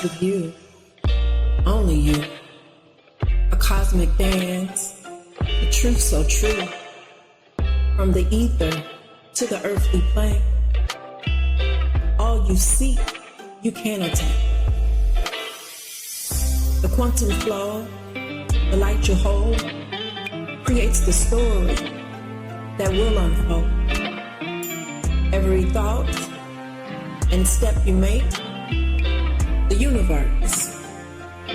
with you, only you. A cosmic dance, the truth so true. From the ether to the earthly plane, all you seek, you can attain. The quantum flow, the light you hold, creates the story that will unfold. Every thought and step you make, the universe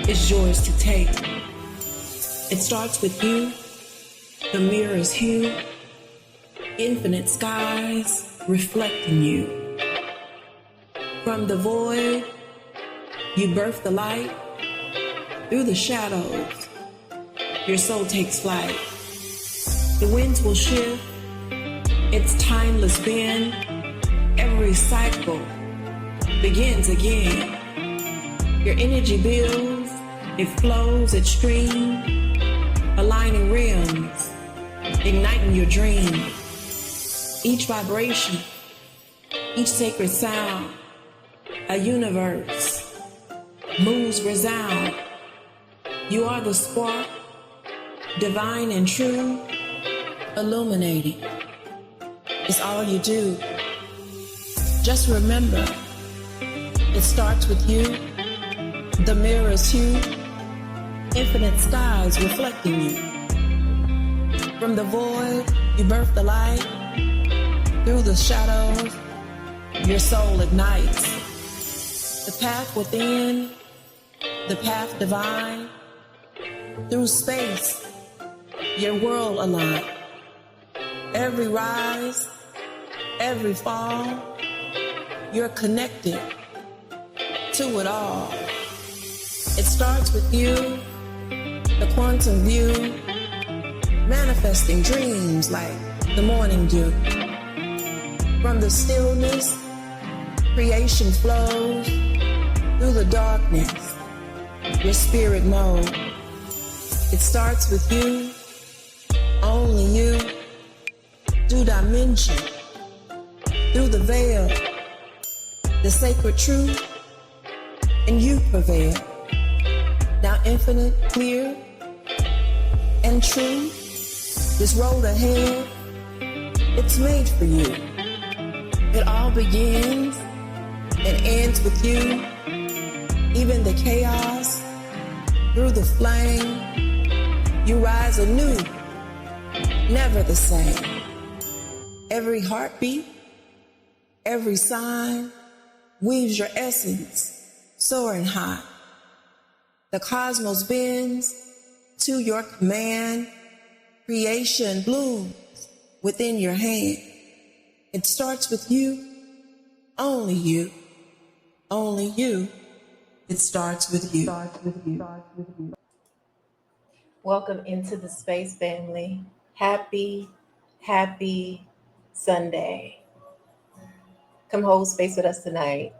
is yours to take. It starts with you, the mirror's hue, infinite skies reflecting you. From the void, you birth the light. Through the shadows, your soul takes flight. The winds will shift, its timeless bend. Every cycle begins again. Your energy builds, it flows, it streams, aligning rims, igniting your dream. Each vibration, each sacred sound, a universe, moves resound. You are the spark, divine and true, illuminating. It's all you do. Just remember, it starts with you, the mirror's hue, infinite skies reflecting you. From the void, you birth the light. Through the shadows, your soul ignites. The path within, the path divine. Through space, your world aligns. Every rise, every fall, you're connected to it all. It starts with you, the quantum view, manifesting dreams like the morning dew. From the stillness, creation flows. Through the darkness, your spirit knows. It starts with you, only you. Through dimension, through the veil, the sacred truth, and you prevail. Now infinite, clear, and true. This road ahead, it's made for you. It all begins and ends with you. Even the chaos, through the flame, you rise anew, never the same. Every heartbeat, every sign weaves your essence, soaring high. The cosmos bends to your command. Creation blooms within your hand. It starts with you, only you, only you. It starts with you. Welcome into the space, family. Happy Sunday. Come hold space with us tonight.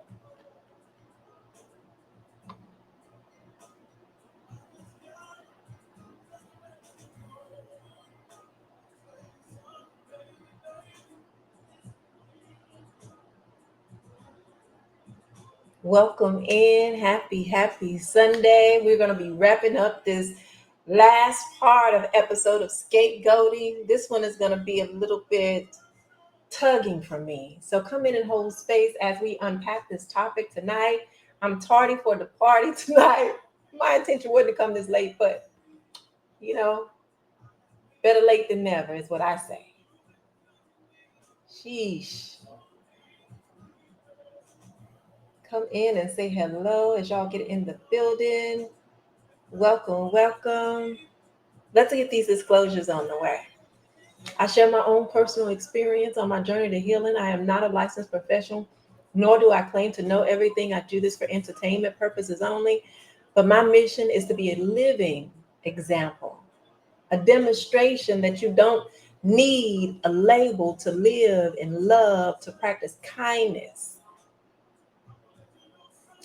Welcome in. Happy Sunday. We're going to be wrapping up this last part of episode of Scapegoating. This one is going to be a little bit tugging for me. So come in and hold space as we unpack this topic tonight. I'm tardy for the party tonight. My intention wasn't to come this late, but better late than never is what I say. Sheesh. Come in and say hello as y'all get in the building. Welcome. Let's get these disclosures on the way. I share my own personal experience on my journey to healing. I am not a licensed professional, nor do I claim to know everything. I do this for entertainment purposes only. But my mission is to be a living example, a demonstration that you don't need a label to live in love, to practice kindness.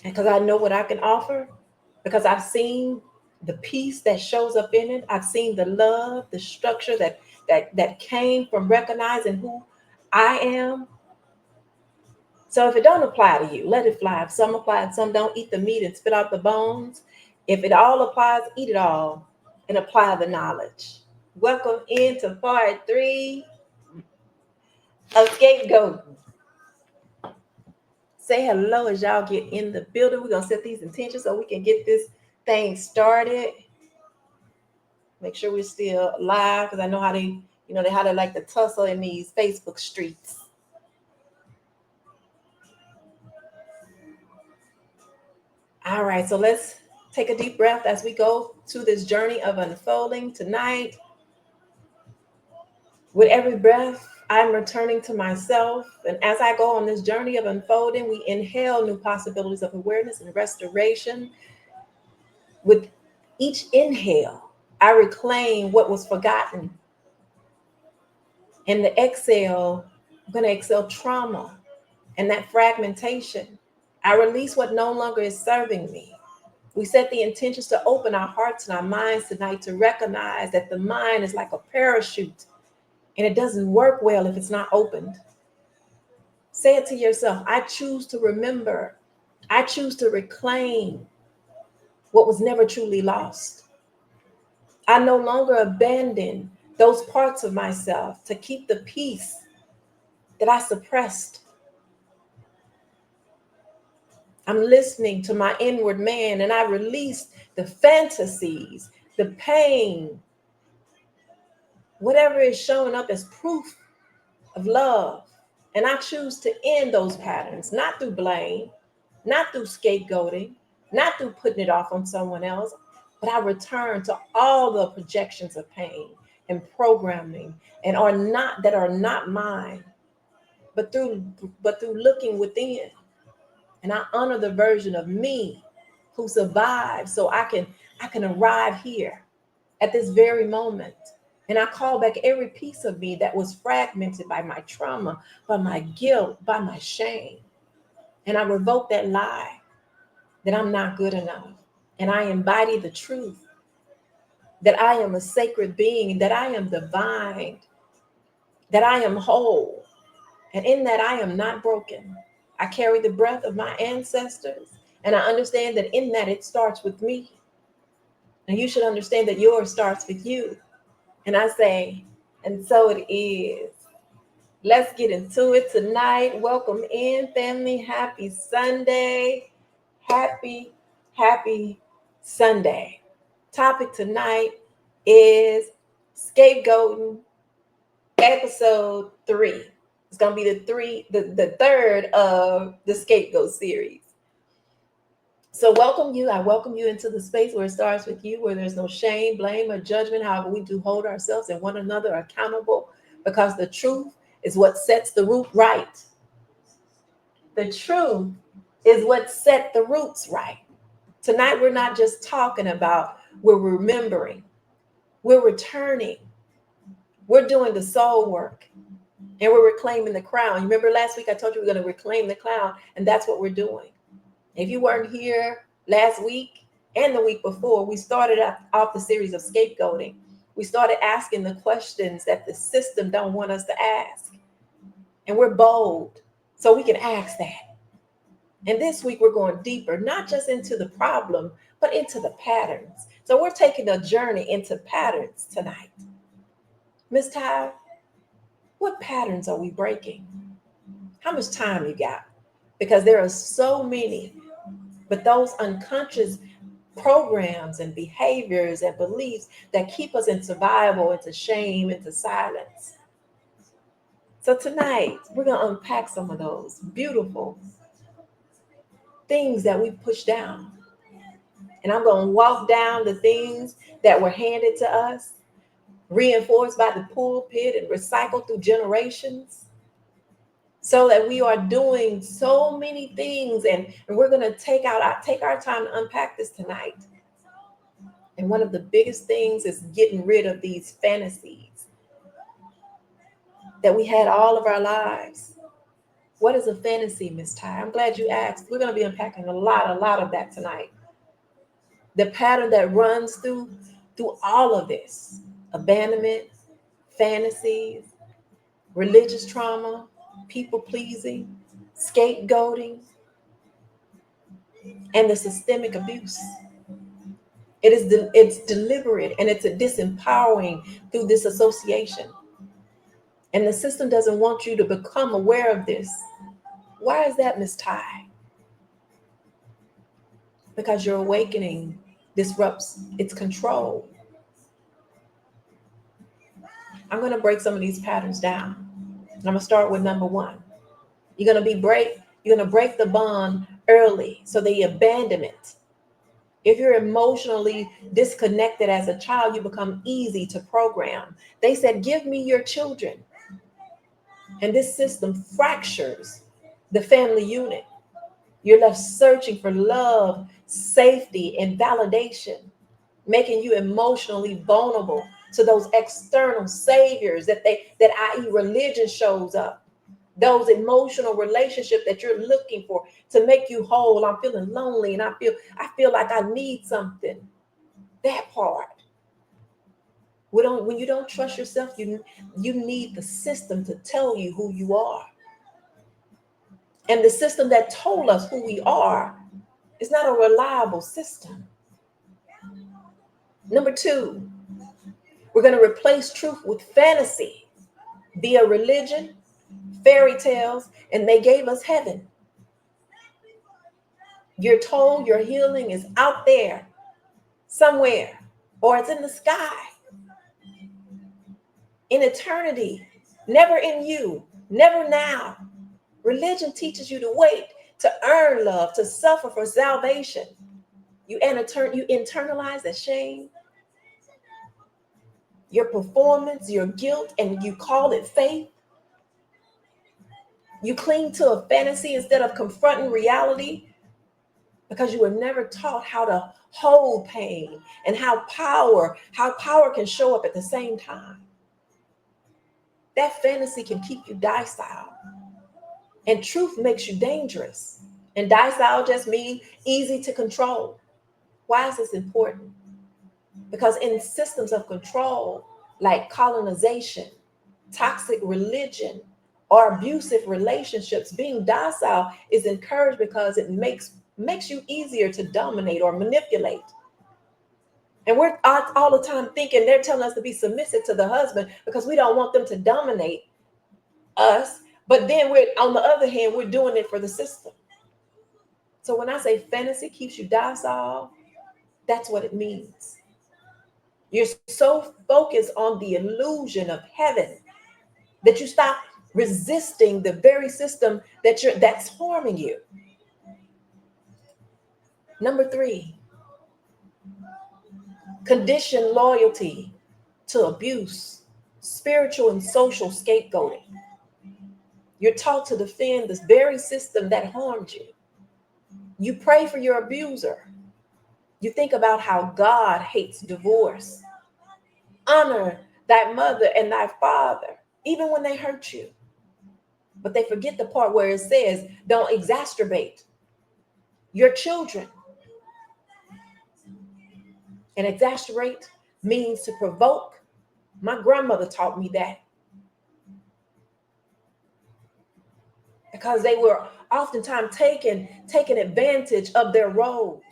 And because I know what I can offer, because I've seen the peace that shows up in it. I've seen the love, the structure that came from recognizing who I am. So if it don't apply to you, let it fly. If some apply and some don't, eat the meat and spit out the bones. If it all applies, eat it all and apply the knowledge. Welcome into part 3 of Scapegoat. Say hello as y'all get in the building. We're going to set these intentions so we can get this thing started. Make sure we're still live because I know how they like to tussle in these Facebook streets. All right, so let's take a deep breath as we go to this journey of unfolding tonight. With every breath, I'm returning to myself. And as I go on this journey of unfolding, we inhale new possibilities of awareness and restoration. With each inhale, I reclaim what was forgotten. In the exhale, I'm going to exhale trauma and that fragmentation. I release what no longer is serving me. We set the intentions to open our hearts and our minds tonight to recognize that the mind is like a parachute and it doesn't work well if it's not opened. Say it to yourself. I choose to remember. I choose to reclaim what was never truly lost. I no longer abandon those parts of myself to keep the peace that I suppressed. I'm listening to my inward man and I release the fantasies, the pain, whatever is showing up as proof of love. And I choose to end those patterns, not through blame, not through scapegoating, not through putting it off on someone else, but I return to all the projections of pain and programming and are not mine, but through looking within. And I honor the version of me who survived so I can arrive here at this very moment. And I call back every piece of me that was fragmented by my trauma, by my guilt, by my shame. And I revoke that lie that I'm not good enough. And I embody the truth that I am a sacred being, that I am divine, that I am whole, and in that I am not broken. I carry the breath of my ancestors, and I understand that in that it starts with me. And you should understand that yours starts with you. And I say, and so it is. Let's get into it tonight. Welcome in, family. Happy Sunday. Happy Sunday. Topic tonight is scapegoating, episode 3. It's gonna be the third of the scapegoat series. So I welcome you into the space where it starts with you, where there's no shame, blame, or judgment. However, we do hold ourselves and one another accountable because the truth is what sets the root right. The truth is what set the roots right. Tonight, we're not just talking about, we're remembering, we're returning, we're doing the soul work, and we're reclaiming the crown. You remember last week I told you we're going to reclaim the crown, and that's what we're doing. If you weren't here last week and the week before, we started off the series of scapegoating. We started asking the questions that the system don't want us to ask. And we're bold, so we can ask that. And this week we're going deeper, not just into the problem, but into the patterns. So we're taking a journey into patterns tonight. Miss Ty, what patterns are we breaking? How much time you got? Because there are so many, but those unconscious programs and behaviors and beliefs that keep us in survival, into shame, into silence. So tonight, we're going to unpack some of those beautiful things that we push down. And I'm going to walk down the things that were handed to us, reinforced by the pulpit and recycled through generations, so that we are doing so many things. And we're going to take our time to unpack this tonight. And one of the biggest things is getting rid of these fantasies that we had all of our lives. What is a fantasy, Miss Ty? I'm glad you asked. We're going to be unpacking a lot of that tonight. The pattern that runs through all of this: abandonment, fantasies, religious trauma, people pleasing, scapegoating, and the systemic abuse. It's deliberate and it's a disempowering through this association. And the system doesn't want you to become aware of this. Why is that, Miss Ty? Because your awakening disrupts its control. I'm going to break some of these patterns down. I'm going to start with number one. You're going to break the bond early, so the abandonment. If you're emotionally disconnected as a child, you become easy to program. They said, give me your children. And this system fractures the family unit. You're left searching for love, safety, and validation, making you emotionally vulnerable to those external saviors that i.e. religion shows up. Those emotional relationships that you're looking for to make you whole. I'm feeling lonely and I feel like I need something. That part. When you don't trust yourself, you need the system to tell you who you are. And the system that told us who we are is not a reliable system. Number two, we're going to replace truth with fantasy via religion, fairy tales, and they gave us heaven. You're told your healing is out there somewhere, or it's in the sky, in eternity, never in you, never now. Religion teaches you to wait, to earn love, to suffer for salvation. You internalize the shame, your performance, your guilt, and you call it faith. You cling to a fantasy instead of confronting reality because you were never taught how to hold pain and how power can show up at the same time. That fantasy can keep you docile, and truth makes you dangerous. And docile just means easy to control. Why is this important? Because in systems of control, like colonization, toxic religion, or abusive relationships, being docile is encouraged because it makes you easier to dominate or manipulate. And we're all the time thinking they're telling us to be submissive to the husband because we don't want them to dominate us. But then on the other hand, we're doing it for the system. So when I say fantasy keeps you docile, that's what it means. You're so focused on the illusion of heaven that you stop resisting the very system that's harming you. Number three, condition loyalty to abuse, spiritual and social scapegoating. You're taught to defend this very system that harmed you. You pray for your abuser. You think about how God hates divorce. Honor thy mother and thy father, even when they hurt you. But they forget the part where it says, don't exacerbate your children. And exasperate means to provoke. My grandmother taught me that. Because they were oftentimes taking advantage of their roles.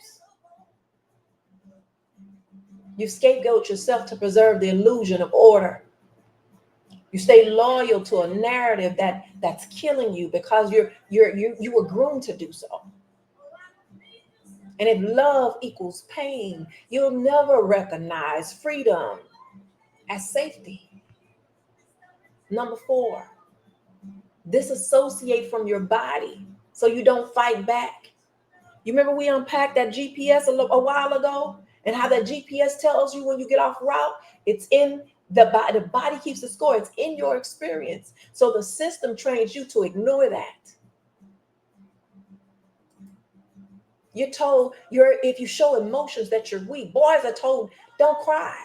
You scapegoat yourself to preserve the illusion of order. You stay loyal to a narrative that's killing you because you were groomed to do so. And if love equals pain, you'll never recognize freedom as safety. Number four, disassociate from your body so you don't fight back. You remember we unpacked that GPS a while ago and how that GPS tells you when you get off route? It's in the body. The body keeps the score. It's in your experience. So the system trains you to ignore that. You're told if you show emotions that you're weak. Boys are told, don't cry.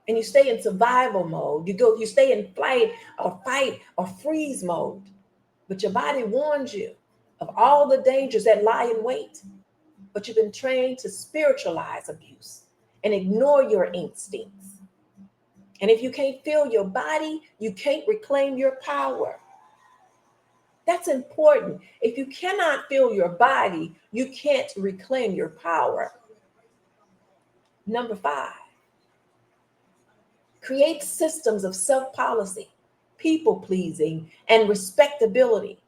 And you stay in survival mode. You stay in flight or fight or freeze mode. But your body warns you of all the dangers that lie in wait. But you've been trained to spiritualize abuse and ignore your instincts. And if you can't feel your body, you can't reclaim your power. That's important. If you cannot feel your body, you can't reclaim your power. Number 5, create systems of self-policy, people pleasing, and respectability.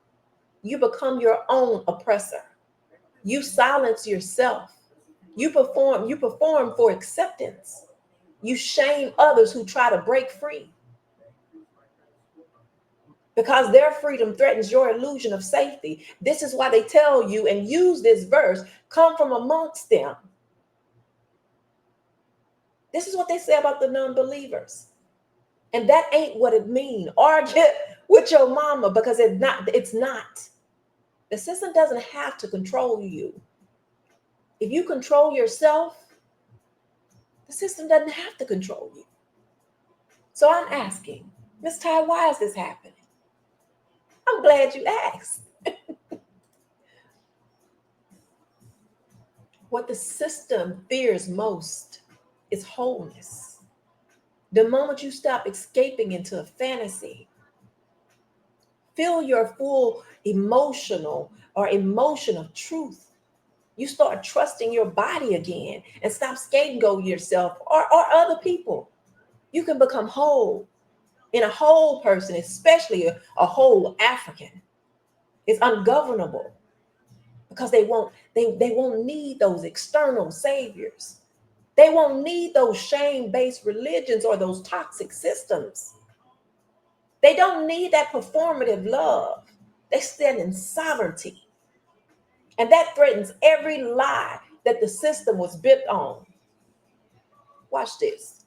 You become your own oppressor. You silence yourself. You perform for acceptance. You shame others who try to break free because their freedom threatens your illusion of safety. This is why they tell you and use this verse, come from amongst them. This is what they say about the non-believers. And that ain't what it means. Argue with your mama because it's not. The system doesn't have to control you. If you control yourself, the system doesn't have to control you. So I'm asking, Miss Ty, why is this happening? I'm glad you asked. What the system fears most is wholeness. The moment you stop escaping into a fantasy, feel your full emotion of truth. You start trusting your body again and stop scapegoating yourself or other people. You can become whole. In a whole person, especially a whole African, is ungovernable because they won't need those external saviors. They won't need those shame-based religions or those toxic systems. They don't need that performative love. They stand in sovereignty. And that threatens every lie that the system was built on. Watch this.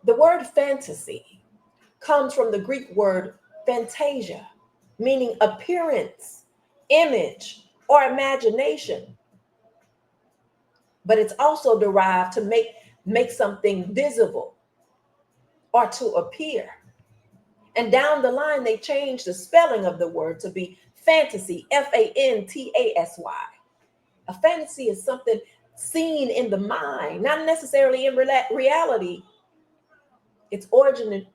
The word fantasy comes from the Greek word fantasia, meaning appearance, image, or imagination. But it's also derived to make something visible or to appear. And down the line, they changed the spelling of the word to be fantasy, Fantasy. A fantasy is something seen in the mind, not necessarily in reality. Its origin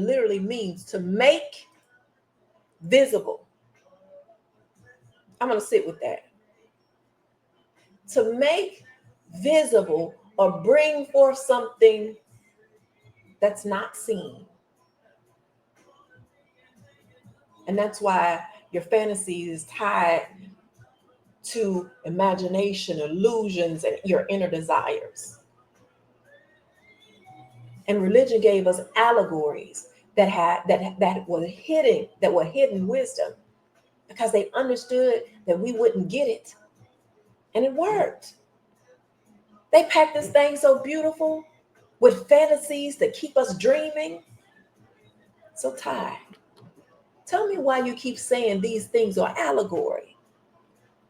literally means to make visible. I'm going to sit with that. To make visible or bring forth something that's not seen. And that's why your fantasy is tied to imagination, illusions, and your inner desires. And religion gave us allegories that were hidden wisdom, because they understood that we wouldn't get it. And it worked. They packed this thing so beautiful with fantasies that keep us dreaming. So Ty, tell me why you keep saying these things are allegory.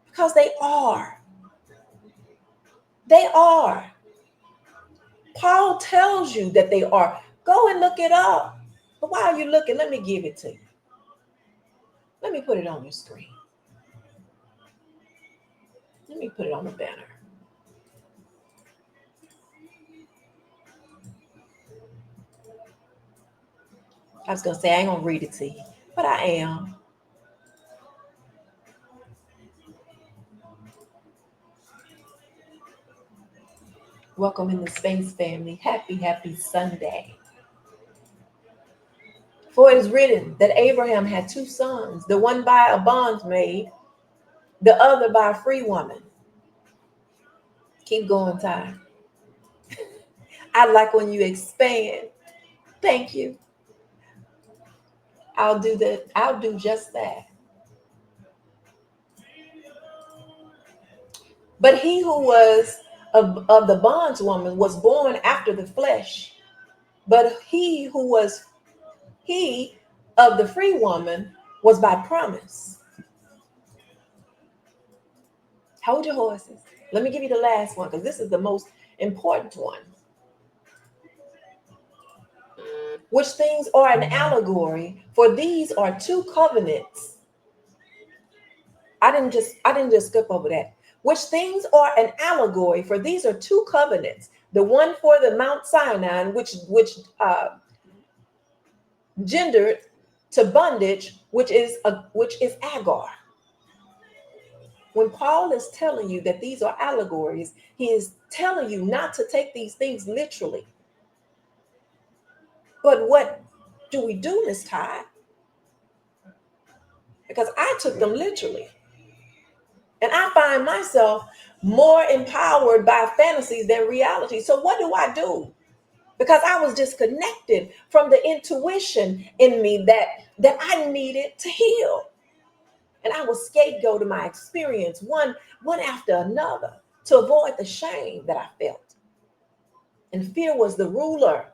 Because they are. They are. Paul tells you that they are. Go and look it up. But while you're looking, let me give it to you. Let me put it on your screen. Let me put it on the banner. I was going to say, I ain't going to read it to you, but I am. Welcome in the space, family. Happy Sunday. For it is written that Abraham had 2 sons, the one by a bondmaid, the other by a free woman. Keep going, Ty. I like when you expand. Thank you. I'll do that. I'll do just that. But he who was of the bondswoman was born after the flesh. But he of the free woman was by promise. Hold your horses. Let me give you the last one, because this is the most important one. Which things are an allegory, for these are 2 covenants. I didn't just skip over that. Which things are an allegory, for these are 2 covenants. The one for the Mount Sinai, which gendered to bondage which is Agar. When Paul is telling you that these are allegories, he is telling you not to take these things literally. But what do we do, Miss Ty? Because I took them literally. And I find myself more empowered by fantasies than reality. So what do I do? Because I was disconnected from the intuition in me that I needed to heal. And I was scapegoating my experience one after another to avoid the shame that I felt. And fear was the ruler.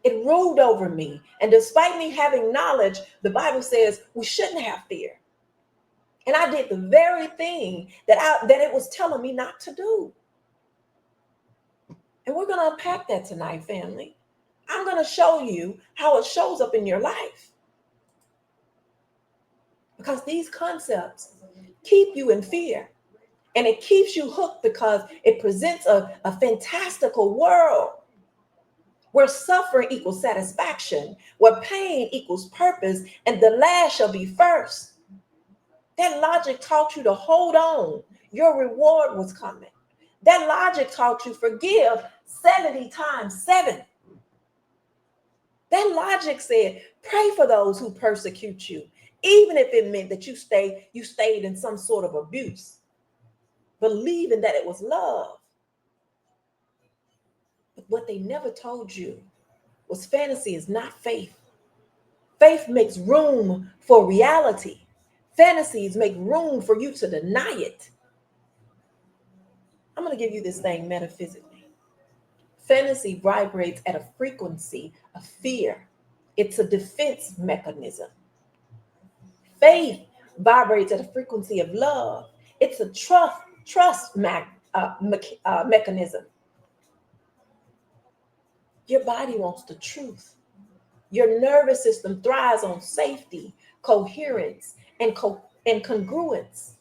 It ruled over me. And despite me having knowledge, the Bible says we shouldn't have fear. And I did the very thing that it was telling me not to do. And we're going to unpack that tonight, family. I'm going to show you how it shows up in your life. Because these concepts keep you in fear. And it keeps you hooked because it presents a fantastical world where suffering equals satisfaction, where pain equals purpose, and the last shall be first. That logic taught you to hold on. Your reward was coming. That logic taught you forgive 70 times 7. That logic said pray for those who persecute you, even if it meant that you stayed in some sort of abuse, believing that it was love. But what they never told you was fantasy is not faith. Faith makes room for reality. Fantasies make room for you to deny it. I'm going to give you this thing metaphysically. Fantasy vibrates at a frequency of fear. It's a defense mechanism. Faith vibrates at a frequency of love. It's a trust mechanism. Your body wants the truth. Your nervous system thrives on safety, coherence, and congruence.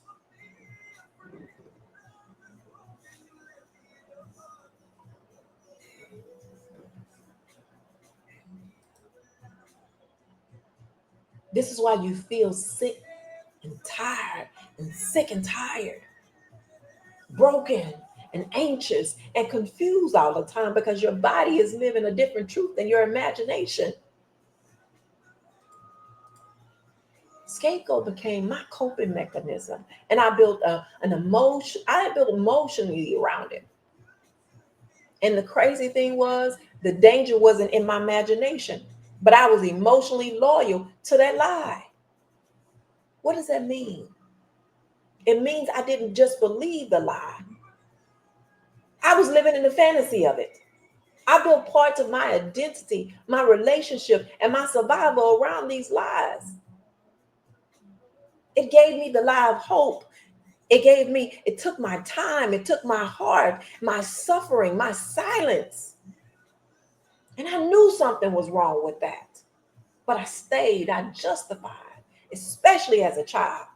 This is why you feel sick and tired and sick and tired, broken and anxious and confused all the time because your body is living a different truth than your imagination. Scapegoat became my coping mechanism, and I built an emotion. I built emotionally around it. And the crazy thing was, the danger wasn't in my imagination, but I was emotionally loyal to that lie. What does that mean? It means I didn't just believe the lie. I was living in the fantasy of it. I built parts of my identity, my relationship, and my survival around these lies. It gave me the lie of hope. It took my time, it took my heart, my suffering, my silence. And I knew something was wrong with that. But I stayed, I justified, especially as a child.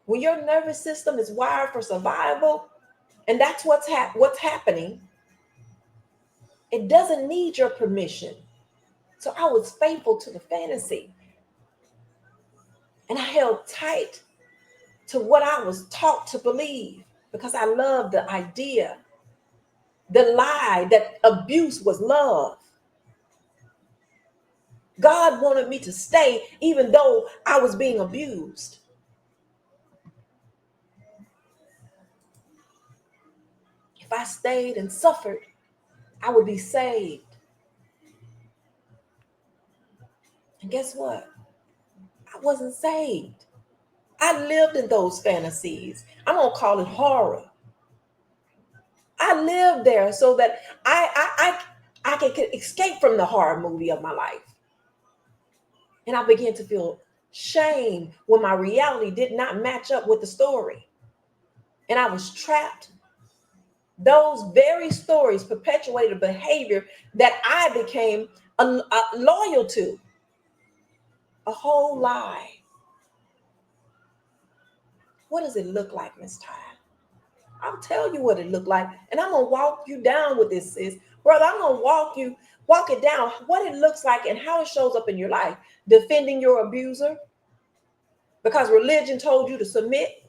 When your nervous system is wired for survival, and that's what's happening, it doesn't need your permission. So I was faithful to the fantasy. And I held tight to what I was taught to believe because I loved the idea, the lie that abuse was love. God wanted me to stay even though I was being abused. If I stayed and suffered, I would be saved. And guess what? I wasn't saved. I lived in those fantasies. I'm going to call it horror. I lived there so that I could escape from the horror movie of my life. And I began to feel shame when my reality did not match up with the story. And I was trapped. Those very stories perpetuated behavior that I became loyal to. A whole lie. What does it look like, Miss Ty? I'll tell you what it looked like. And I'm going to walk you down with this, sis. Brother, I'm going to walk you Walk it down, what it looks like and how it shows up in your life. Defending your abuser because religion told you to submit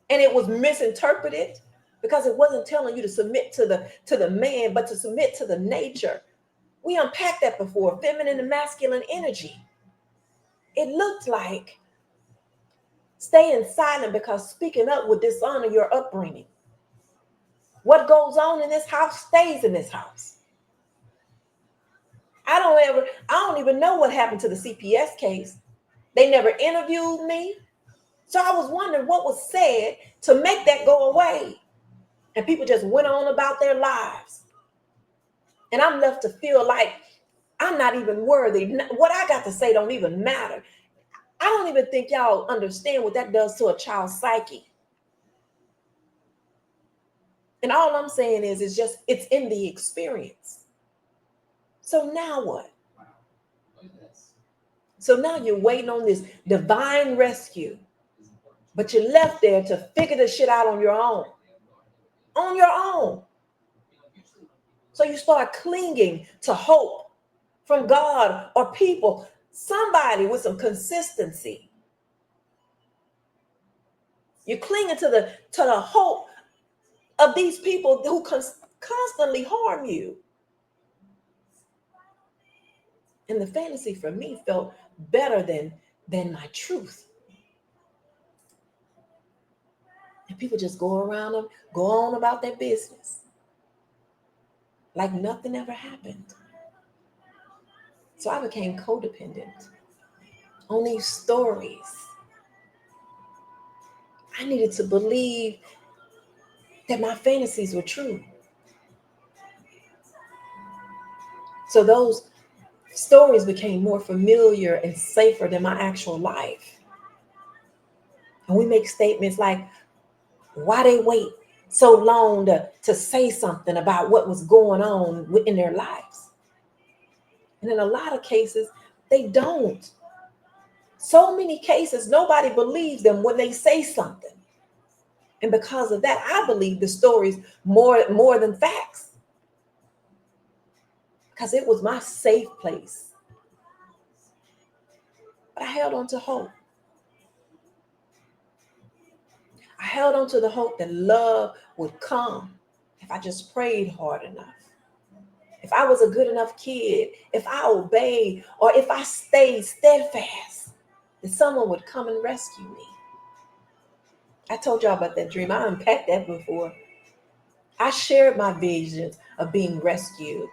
and it was misinterpreted because it wasn't telling you to submit to the man, but to submit to the nature. We unpacked that before, feminine and masculine energy. It looked like staying silent because speaking up would dishonor your upbringing. What goes on in this house stays in this house. I don't even know what happened to the CPS case. They never interviewed me. So I was wondering what was said to make that go away. And people just went on about their lives. And I'm left to feel like I'm not even worthy. What I got to say don't even matter. I don't even think y'all understand what that does to a child's psyche. And all I'm saying is it's in the experience. So now what? So now you're waiting on this divine rescue, but you're left there to figure the shit out on your own. On your own. So you start clinging to hope from God or people, somebody with some consistency. You're clinging to the hope of these people who constantly harm you. And the fantasy for me felt better than my truth. And people just go around them, go on about their business like nothing ever happened. So I became codependent on these stories. I needed to believe that my fantasies were true. So those stories became more familiar and safer than my actual life. And we make statements like, why they wait so long to say something about what was going on in their lives? And in a lot of cases, they don't. So many cases, nobody believes them when they say something. And because of that, I believe the stories more than facts. Because it was my safe place. But I held on to hope. I held on to the hope that love would come if I just prayed hard enough. If I was a good enough kid, if I obeyed, or if I stayed steadfast, that someone would come and rescue me. I told y'all about that dream. I unpacked that before. I shared my visions of being rescued.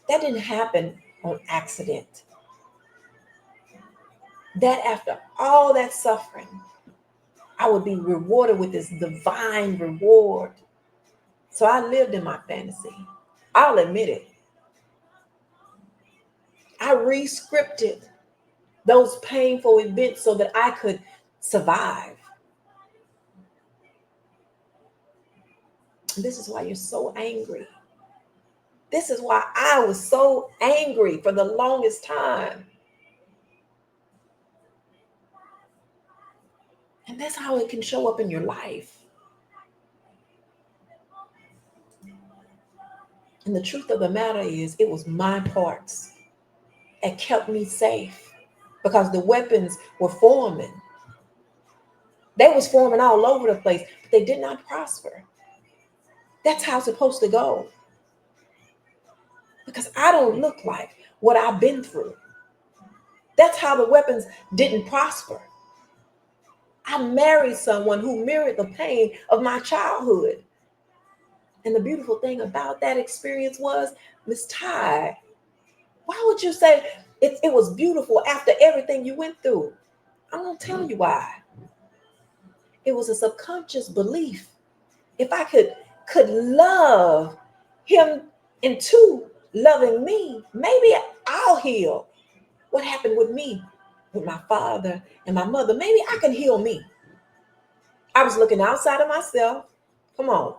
That didn't happen on accident. That after all that suffering, I would be rewarded with this divine reward. So I lived in my fantasy. I'll admit it. I re-scripted those painful events so that I could survive. And this is why you're so angry. This is why I was so angry for the longest time. And that's how it can show up in your life. And the truth of the matter is, it was my parts that kept me safe because the weapons were forming. They was forming all over the place, but they did not prosper. That's how it's supposed to go. Because I don't look like what I've been through. That's how the weapons didn't prosper. I married someone who mirrored the pain of my childhood. And the beautiful thing about that experience was, Miss Ty, why would you say it was beautiful after everything you went through? I'm going to tell you why. It was a subconscious belief. If I could love him into loving me, maybe I'll heal what happened with me, with my father and my mother. Maybe I can heal me. I was looking outside of myself. Come on.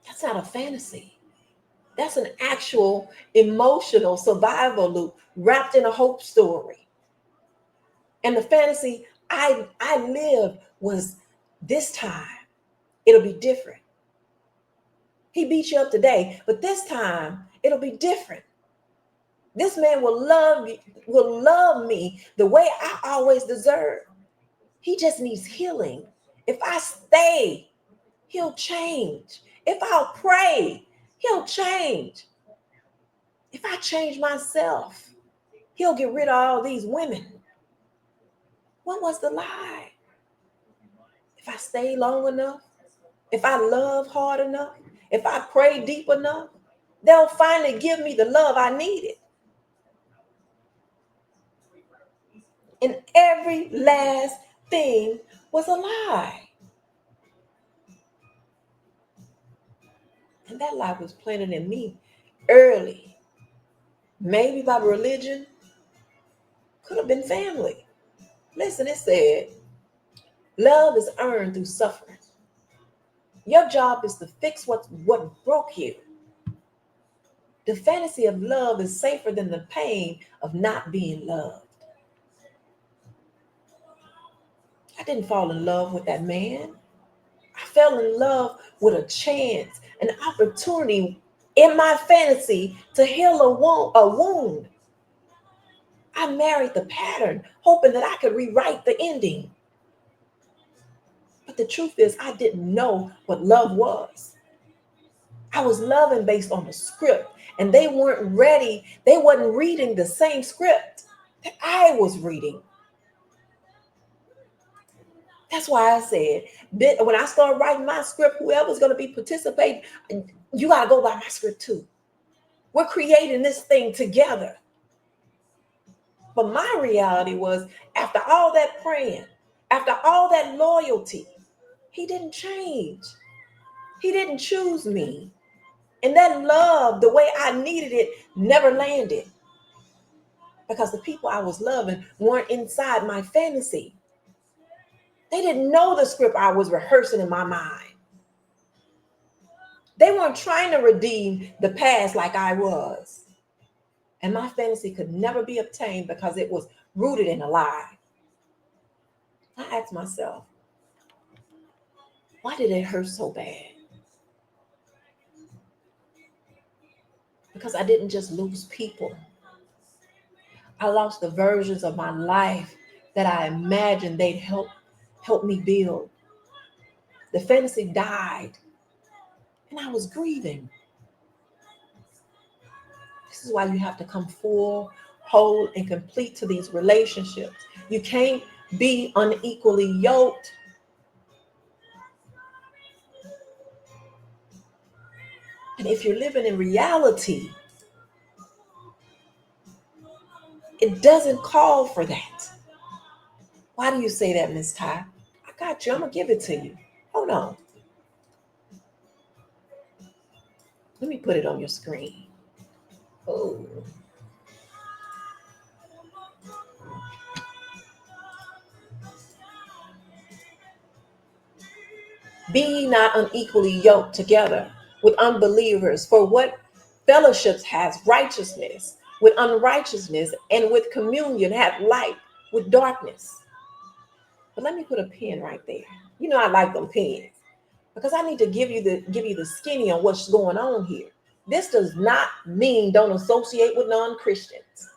That's not a fantasy. That's an actual emotional survival loop wrapped in a hope story. And the fantasy I lived was, this time it'll be different. He beat you up today, but this time it'll be different. This man will love me the way I always deserve. He just needs healing. If I stay, he'll change. If I'll pray, he'll change. If I change myself, he'll get rid of all these women. What was the lie? If I stay long enough, if I love hard enough, if I pray deep enough, they'll finally give me the love I needed. And every last thing was a lie. And that lie was planted in me early. Maybe by religion, could have been family. Listen, it said, love is earned through suffering. Your job is to fix what broke you. The fantasy of love is safer than the pain of not being loved. I didn't fall in love with that man. I fell in love with a chance, an opportunity in my fantasy to heal a wound. I married the pattern, hoping that I could rewrite the ending. But the truth is, I didn't know what love was. I was loving based on the script, and they weren't ready. They wasn't reading the same script that I was reading. That's why I said, when I start writing my script, whoever's going to be participating, you got to go by my script too. We're creating this thing together. But my reality was, after all that praying, after all that loyalty, he didn't change. He didn't choose me. And that love, the way I needed it, never landed. Because the people I was loving weren't inside my fantasy. They didn't know the script I was rehearsing in my mind. They weren't trying to redeem the past like I was. And my fantasy could never be obtained because it was rooted in a lie. I asked myself, why did it hurt so bad? Because I didn't just lose people. I lost the versions of my life that I imagined they'd help me build. The fantasy died, and I was grieving. This is why you have to come full, whole, and complete to these relationships. You can't be unequally yoked. And if you're living in reality, it doesn't call for that. Why do you say that, Miss Ty? I got you. I'm going to give it to you. Hold on. Let me put it on your screen. Oh. Be ye not unequally yoked together with unbelievers, for what fellowships has righteousness with unrighteousness, and with communion have light with darkness. But let me put a pin right there. You know I like them pins because I need to give you the skinny on what's going on here. This does not mean don't associate with non-Christians.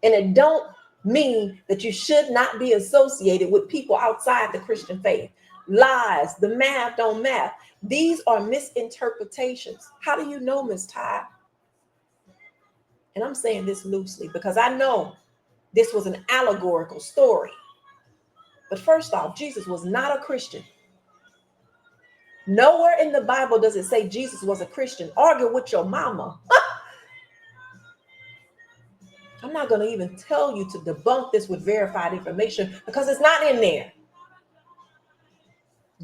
And it don't mean that you should not be associated with people outside the Christian faith. Lies, the math don't math. These are misinterpretations. How do you know, Miss Ty? And I'm saying this loosely because I know this was an allegorical story. But first off, Jesus was not a Christian. Nowhere in the Bible does it say Jesus was a Christian. Argue with your mama. I'm not going to even tell you to debunk this with verified information because it's not in there.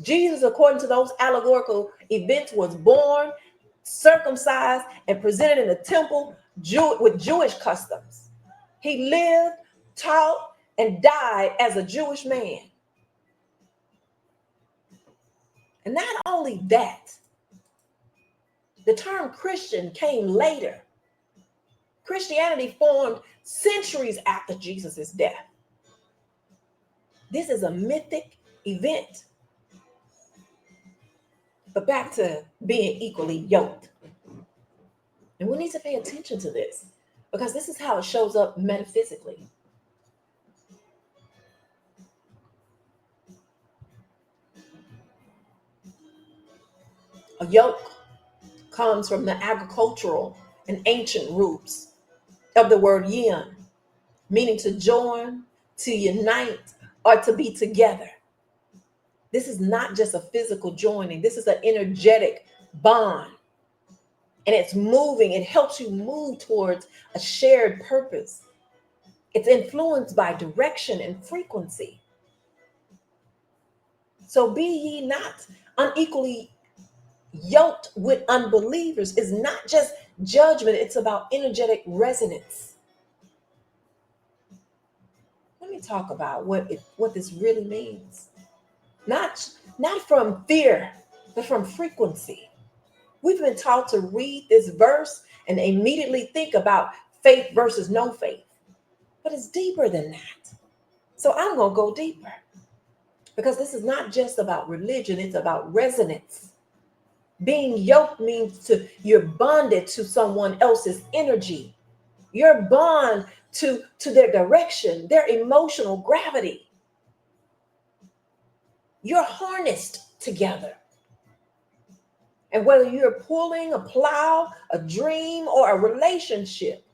Jesus, according to those allegorical events, was born, circumcised, and presented in the temple with Jewish customs. He lived, taught, and died as a Jewish man. And not only that, the term Christian came later. Christianity formed centuries after Jesus' death. This is a mythic event. But back to being equally yoked. And we need to pay attention to this because this is how it shows up metaphysically. A yoke comes from the agricultural and ancient roots of the word yin, meaning to join, to unite, or to be together. This is not just a physical joining, this is an energetic bond. And it's moving, it helps you move towards a shared purpose. It's influenced by direction and frequency. So be ye not unequally yoked with unbelievers is not just judgment, it's about energetic resonance. Let me talk about what this really means. Not from fear, but from frequency. We've been taught to read this verse and immediately think about faith versus no faith. But it's deeper than that. So I'm going to go deeper. Because this is not just about religion, it's about resonance. Being yoked means you're bonded to someone else's energy. You're bond to their direction, their emotional gravity. You're harnessed together. And whether you're pulling a plow, a dream, or a relationship.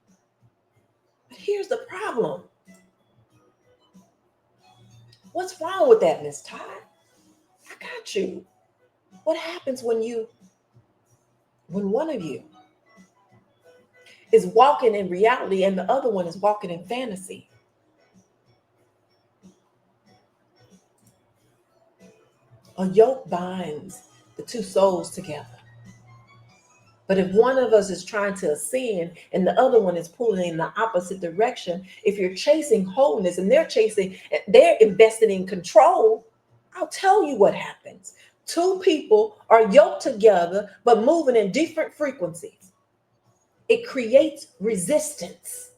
But here's the problem. What's wrong with that, Miss Todd? I got you. What happens when one of you is walking in reality and the other one is walking in fantasy? A yoke binds the two souls together. But if one of us is trying to ascend and the other one is pulling in the opposite direction, if you're chasing wholeness and they're invested in control, I'll tell you what happens. Two people are yoked together, but moving in different frequencies. It creates resistance.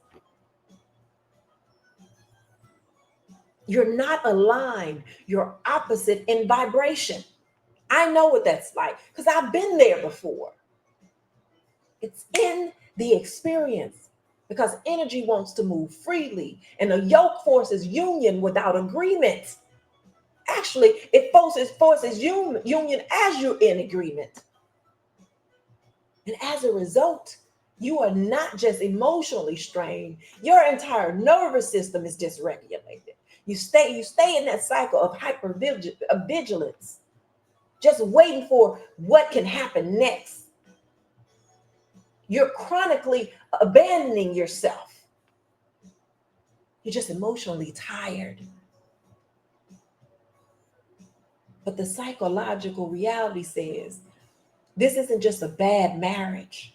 You're not aligned. You're opposite in vibration. I know what that's like because I've been there before. It's in the experience because energy wants to move freely and a yoke forces union without agreement. Actually, it forces union as you're in agreement. And as a result, you are not just emotionally strained, your entire nervous system is dysregulated. You stay in that cycle of hypervigilance, just waiting for what can happen next. You're chronically abandoning yourself. You're just emotionally tired. But the psychological reality says this isn't just a bad marriage.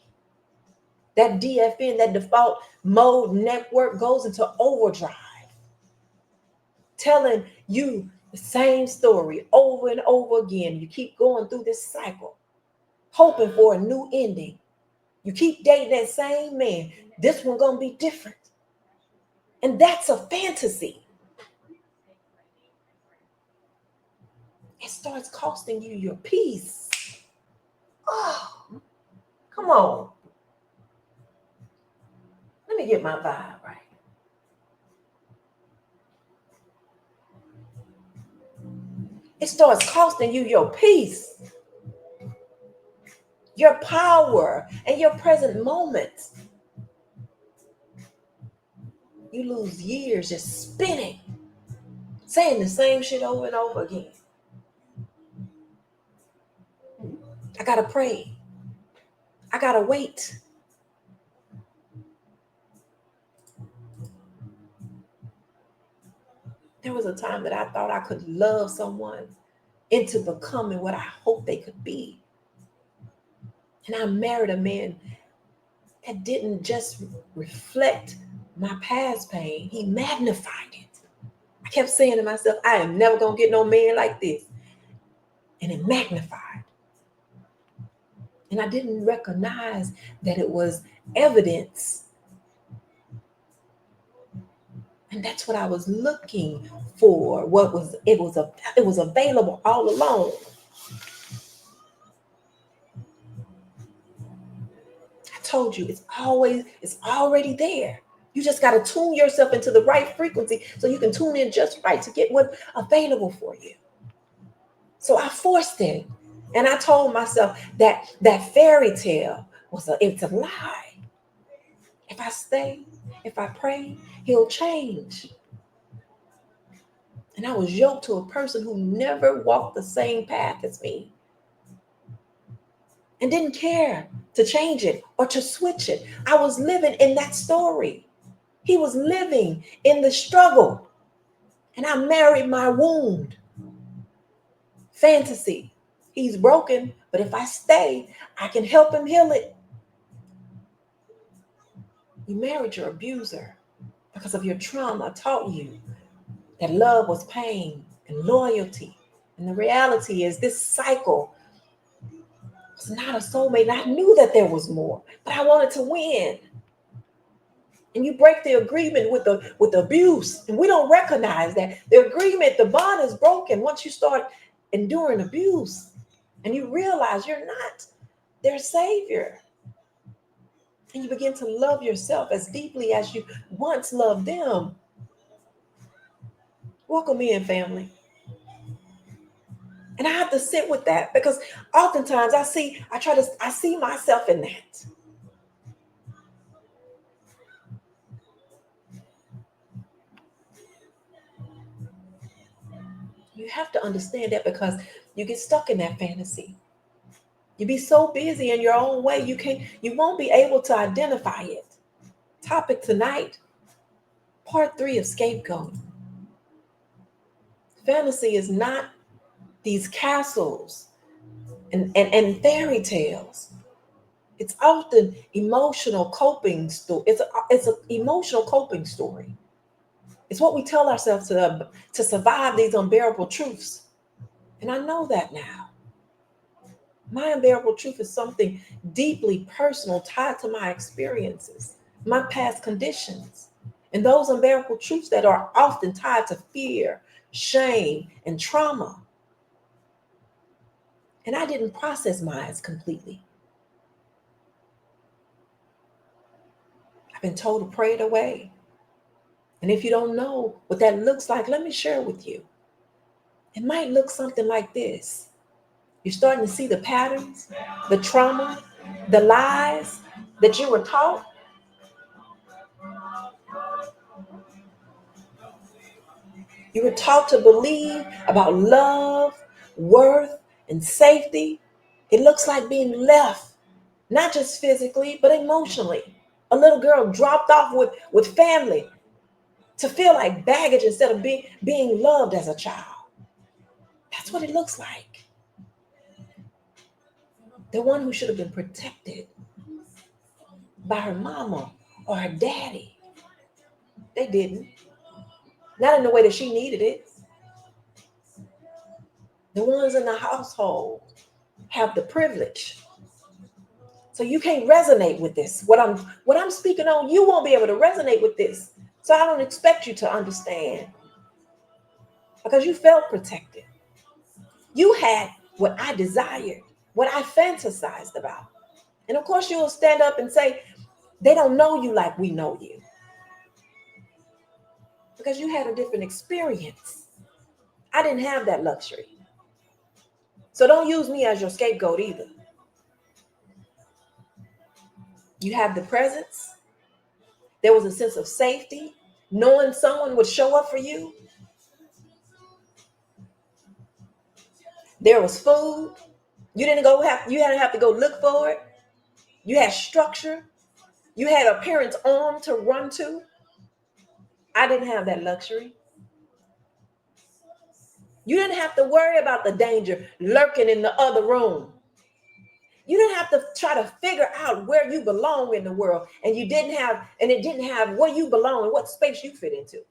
That DFN, that default mode network goes into overdrive, telling you the same story over and over again. You keep going through this cycle, hoping for a new ending. You keep dating that same man. This one gonna be different. And that's a fantasy. It starts costing you your peace. Oh, come on. Let me get my vibe right. It starts costing you your peace, your power, and your present moments. You lose years just spinning, saying the same shit over and over again. I gotta pray. I gotta wait. There was a time that I thought I could love someone into becoming what I hoped they could be. And I married a man that didn't just reflect my past pain, he magnified it. I kept saying to myself, I am never going to get no man like this. And it magnified. And I didn't recognize that it was evidence. And that's what I was looking for. It was available all along. told you, it's already there. You just got to tune yourself into the right frequency so you can tune in just right to get what's available for you. So I forced it. And I told myself that fairy tale it's a lie. If I stay, if I pray, he'll change. And I was yoked to a person who never walked the same path as me and didn't care to change it or to switch it. I was living in that story. He was living in the struggle. And I married my wound. Fantasy. He's broken, but if I stay, I can help him heal it. You married your abuser because of your trauma taught you that love was pain and loyalty. And the reality is this cycle was not a soulmate. And I knew that there was more, but I wanted to win. And you break the agreement with the abuse. And we don't recognize that. The agreement, the bond is broken once you start enduring abuse. And you realize you're not their savior. And you begin to love yourself as deeply as you once loved them. Welcome in, family. And I have to sit with that because oftentimes I see myself in that. You have to understand that because you get stuck in that fantasy. You be so busy in your own way, you won't be able to identify it. Topic tonight, part 3 of Scapegoat. Fantasy is not these castles and fairy tales. It's often emotional coping story. It's an emotional coping story. It's what we tell ourselves to survive these unbearable truths. And I know that now. My unbearable truth is something deeply personal tied to my experiences, my past conditions, and those unbearable truths that are often tied to fear, shame, and trauma. And I didn't process mine completely. I've been told to pray it away. And if you don't know what that looks like, let me share with you. It might look something like this. You're starting to see the patterns, the trauma, the lies that you were taught. You were taught to believe about love, worth, and safety. It looks like being left, not just physically, but emotionally. A little girl dropped off with family to feel like baggage instead of being loved as a child. That's what it looks like. The one who should have been protected by her mama or her daddy. They didn't. Not in the way that she needed it. The ones in the household have the privilege. So you can't resonate with this. What I'm speaking on, you won't be able to resonate with this. So I don't expect you to understand. Because you felt protected. You had what I desired, what I fantasized about. And of course you will stand up and say, they don't know you like we know you. Because you had a different experience. I didn't have that luxury. So don't use me as your scapegoat either. You have the presence. There was a sense of safety, knowing someone would show up for you. There was food. You didn't have to go look for it. You had structure. You had a parent's arm to run to. I didn't have that luxury. You didn't have to worry about the danger lurking in the other room. You didn't have to try to figure out where you belong in the world, and it didn't have where you belong and what space you fit into.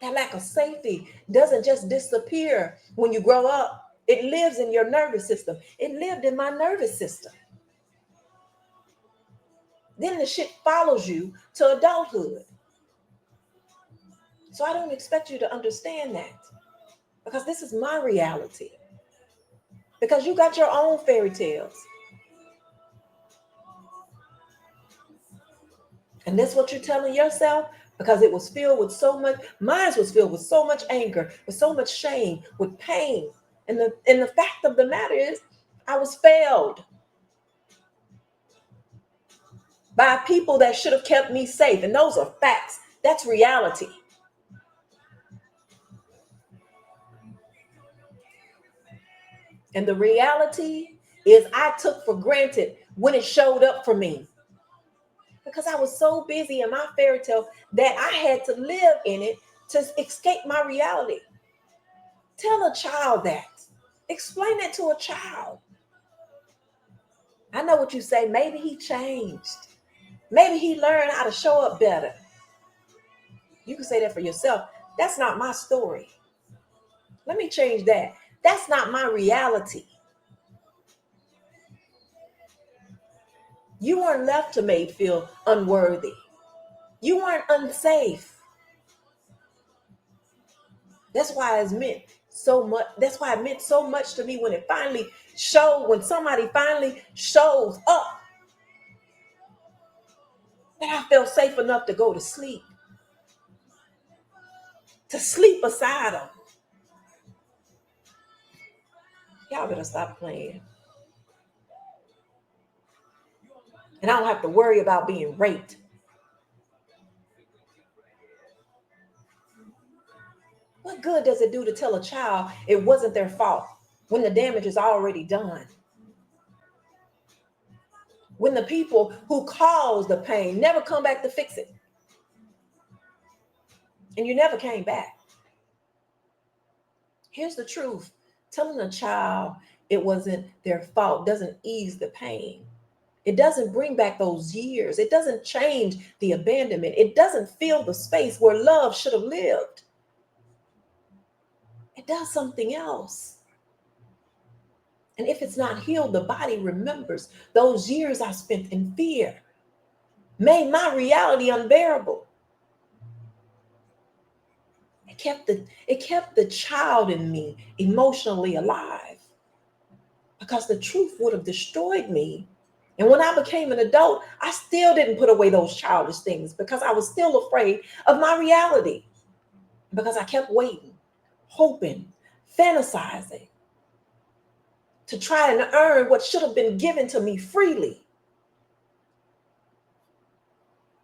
That lack of safety doesn't just disappear when you grow up. It lives in your nervous system. It lived in my nervous system. Then the shit follows you to adulthood. So I don't expect you to understand that because this is my reality. Because you got your own fairy tales. And that's what you're telling yourself because it was filled with so much, mine was filled with so much anger, with so much shame, with pain. And the fact of the matter is, I was failed by people that should have kept me safe. And those are facts. That's reality. And the reality is I took for granted when it showed up for me because I was so busy in my fairy tale that I had to live in it to escape my reality. Tell a child that. Explain that to a child. I know what you say. Maybe he changed. Maybe he learned how to show up better. You can say that for yourself. That's not my story. Let me change that. That's not my reality. You weren't left to make feel unworthy. You weren't unsafe. That's why it's meant so much. That's why it meant so much to me when it finally showed, when somebody finally shows up, that I felt safe enough to go to sleep beside them. Y'all better stop playing. And I don't have to worry about being raped. What good does it do to tell a child it wasn't their fault when the damage is already done? When the people who caused the pain never come back to fix it. And you never came back. Here's the truth. Telling a child it wasn't their fault doesn't ease the pain. It doesn't bring back those years. It doesn't change the abandonment. It doesn't fill the space where love should have lived. It does something else. And if it's not healed, the body remembers those years I spent in fear, made my reality unbearable. It kept the child in me emotionally alive because the truth would have destroyed me. And when I became an adult, I still didn't put away those childish things because I was still afraid of my reality, because I kept waiting, hoping, fantasizing to try and earn what should have been given to me freely.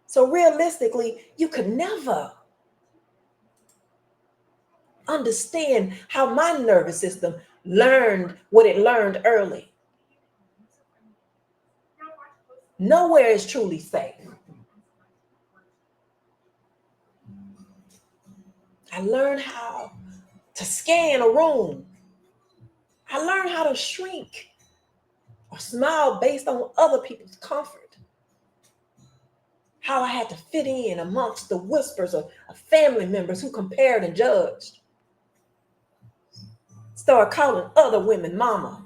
So realistically, you could never understand how my nervous system learned what it learned early. Nowhere is truly safe. I learned how to scan a room. I learned how to shrink or smile based on other people's comfort. How I had to fit in amongst the whispers of family members who compared and judged. Start calling other women mama.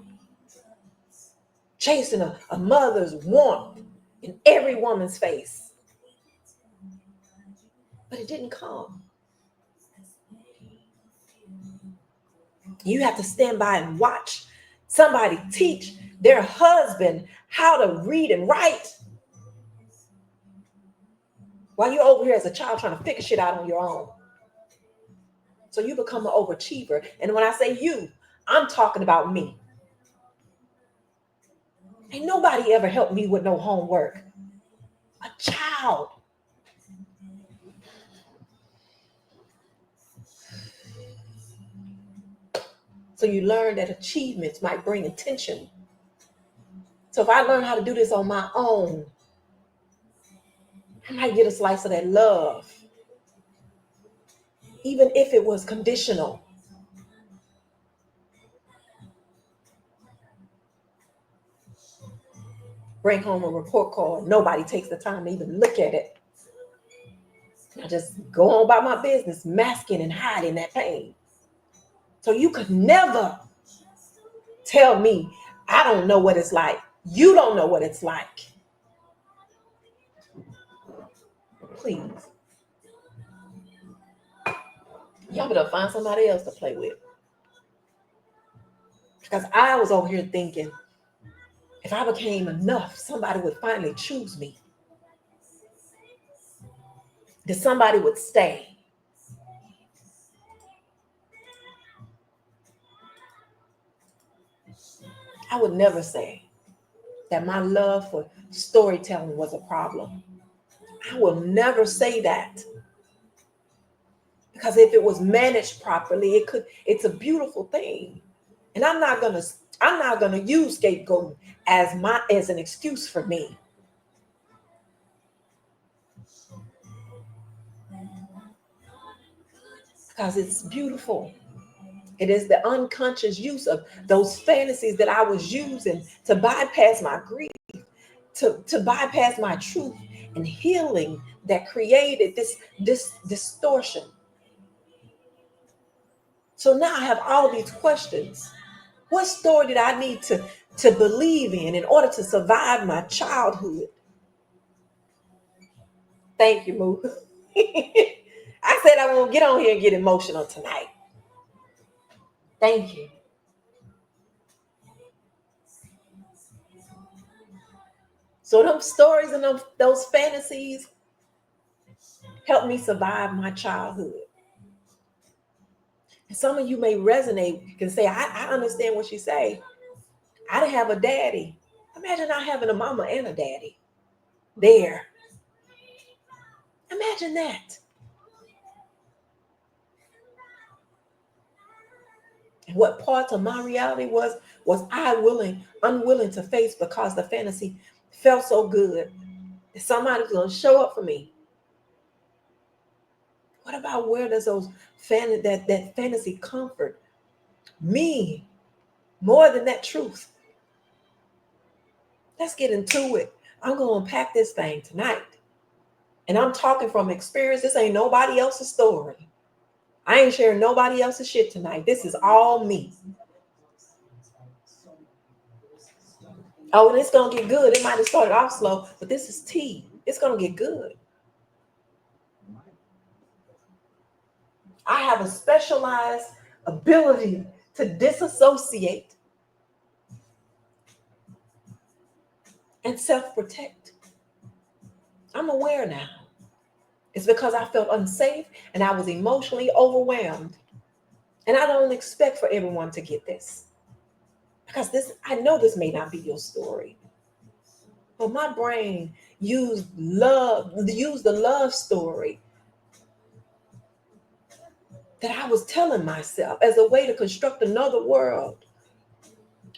Chasing a mother's warmth in every woman's face. But it didn't come. You have to stand by and watch somebody teach their husband how to read and write while you're over here as a child trying to figure shit out on your own. So you become an overachiever. And when I say you, I'm talking about me. Ain't nobody ever helped me with no homework. A child. So you learn that achievements might bring attention. So if I learn how to do this on my own, I might get a slice of that love, even if it was conditional. Bring home a report card. Nobody takes the time to even look at it. I just go on about my business, masking and hiding that pain. So you could never tell me I don't know what it's like. You don't know what it's like. Please. Y'all better find somebody else to play with. Because I was over here thinking, if I became enough, somebody would finally choose me. that somebody would stay. I would never say that my love for storytelling was a problem. I will never say that. Because if it was managed properly, it's a beautiful thing. And I'm not gonna use scapegoat as an excuse for me. Because it's beautiful. It is the unconscious use of those fantasies that I was using to bypass my grief, to bypass my truth and healing that created this distortion. So now I have all these questions. What story did I need to believe in order to survive my childhood? Thank you, Moo. I said I won't get on here and get emotional tonight. Thank you. So those stories and those fantasies helped me survive my childhood. And some of you may resonate. You can say, I understand what you say. I didn't have a daddy. Imagine not having a mama and a daddy there. Imagine that. And what parts of my reality was I unwilling to face because the fantasy felt so good that somebody's going to show up for me. What about where does that fantasy comfort me more than that truth? Let's get into it. I'm going to unpack this thing tonight. And I'm talking from experience. This ain't nobody else's story. I ain't sharing nobody else's shit tonight. This is all me. Oh, and it's going to get good. It might have started off slow, but this is tea. It's going to get good. I have a specialized ability to disassociate and self-protect. I'm aware now. It's because I felt unsafe and I was emotionally overwhelmed. And I don't expect for everyone to get this. Because I know this may not be your story. But my brain used the love story that I was telling myself as a way to construct another world.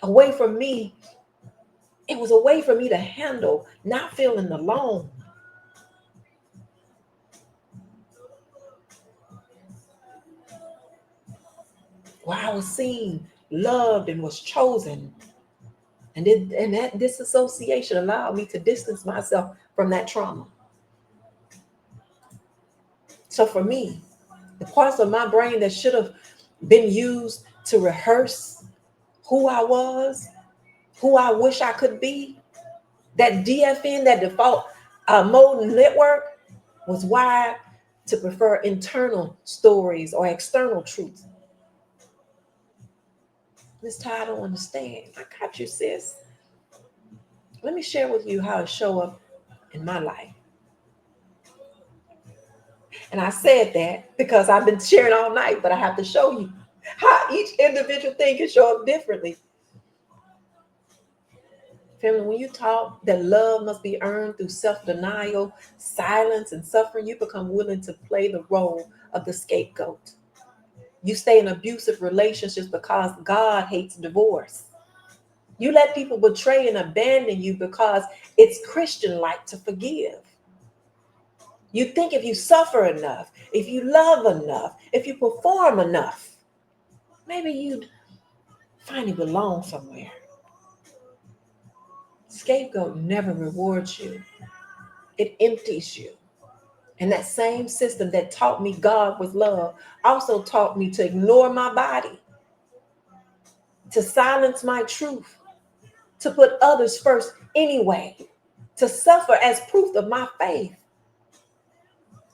Away from me. It was a way for me to handle not feeling alone. Where I was seen, loved, and was chosen. And that disassociation allowed me to distance myself from that trauma. So for me, the parts of my brain that should have been used to rehearse who I was, who I wish I could be, that DFN, that default mode network, was wired to prefer internal stories or external truth. Miss Ty, I don't understand. I got you, sis. Let me share with you how it show up in my life. And I said that because I've been sharing all night, but I have to show you how each individual thing can show up differently. Family, when you talk that love must be earned through self-denial, silence, and suffering, you become willing to play the role of the scapegoat. You stay in abusive relationships because God hates divorce. You let people betray and abandon you because it's Christian-like to forgive. You think if you suffer enough, if you love enough, if you perform enough, maybe you'd finally belong somewhere. Scapegoat never rewards you. It empties you. And that same system that taught me God was love also taught me to ignore my body, to silence my truth, to put others first anyway, to suffer as proof of my faith.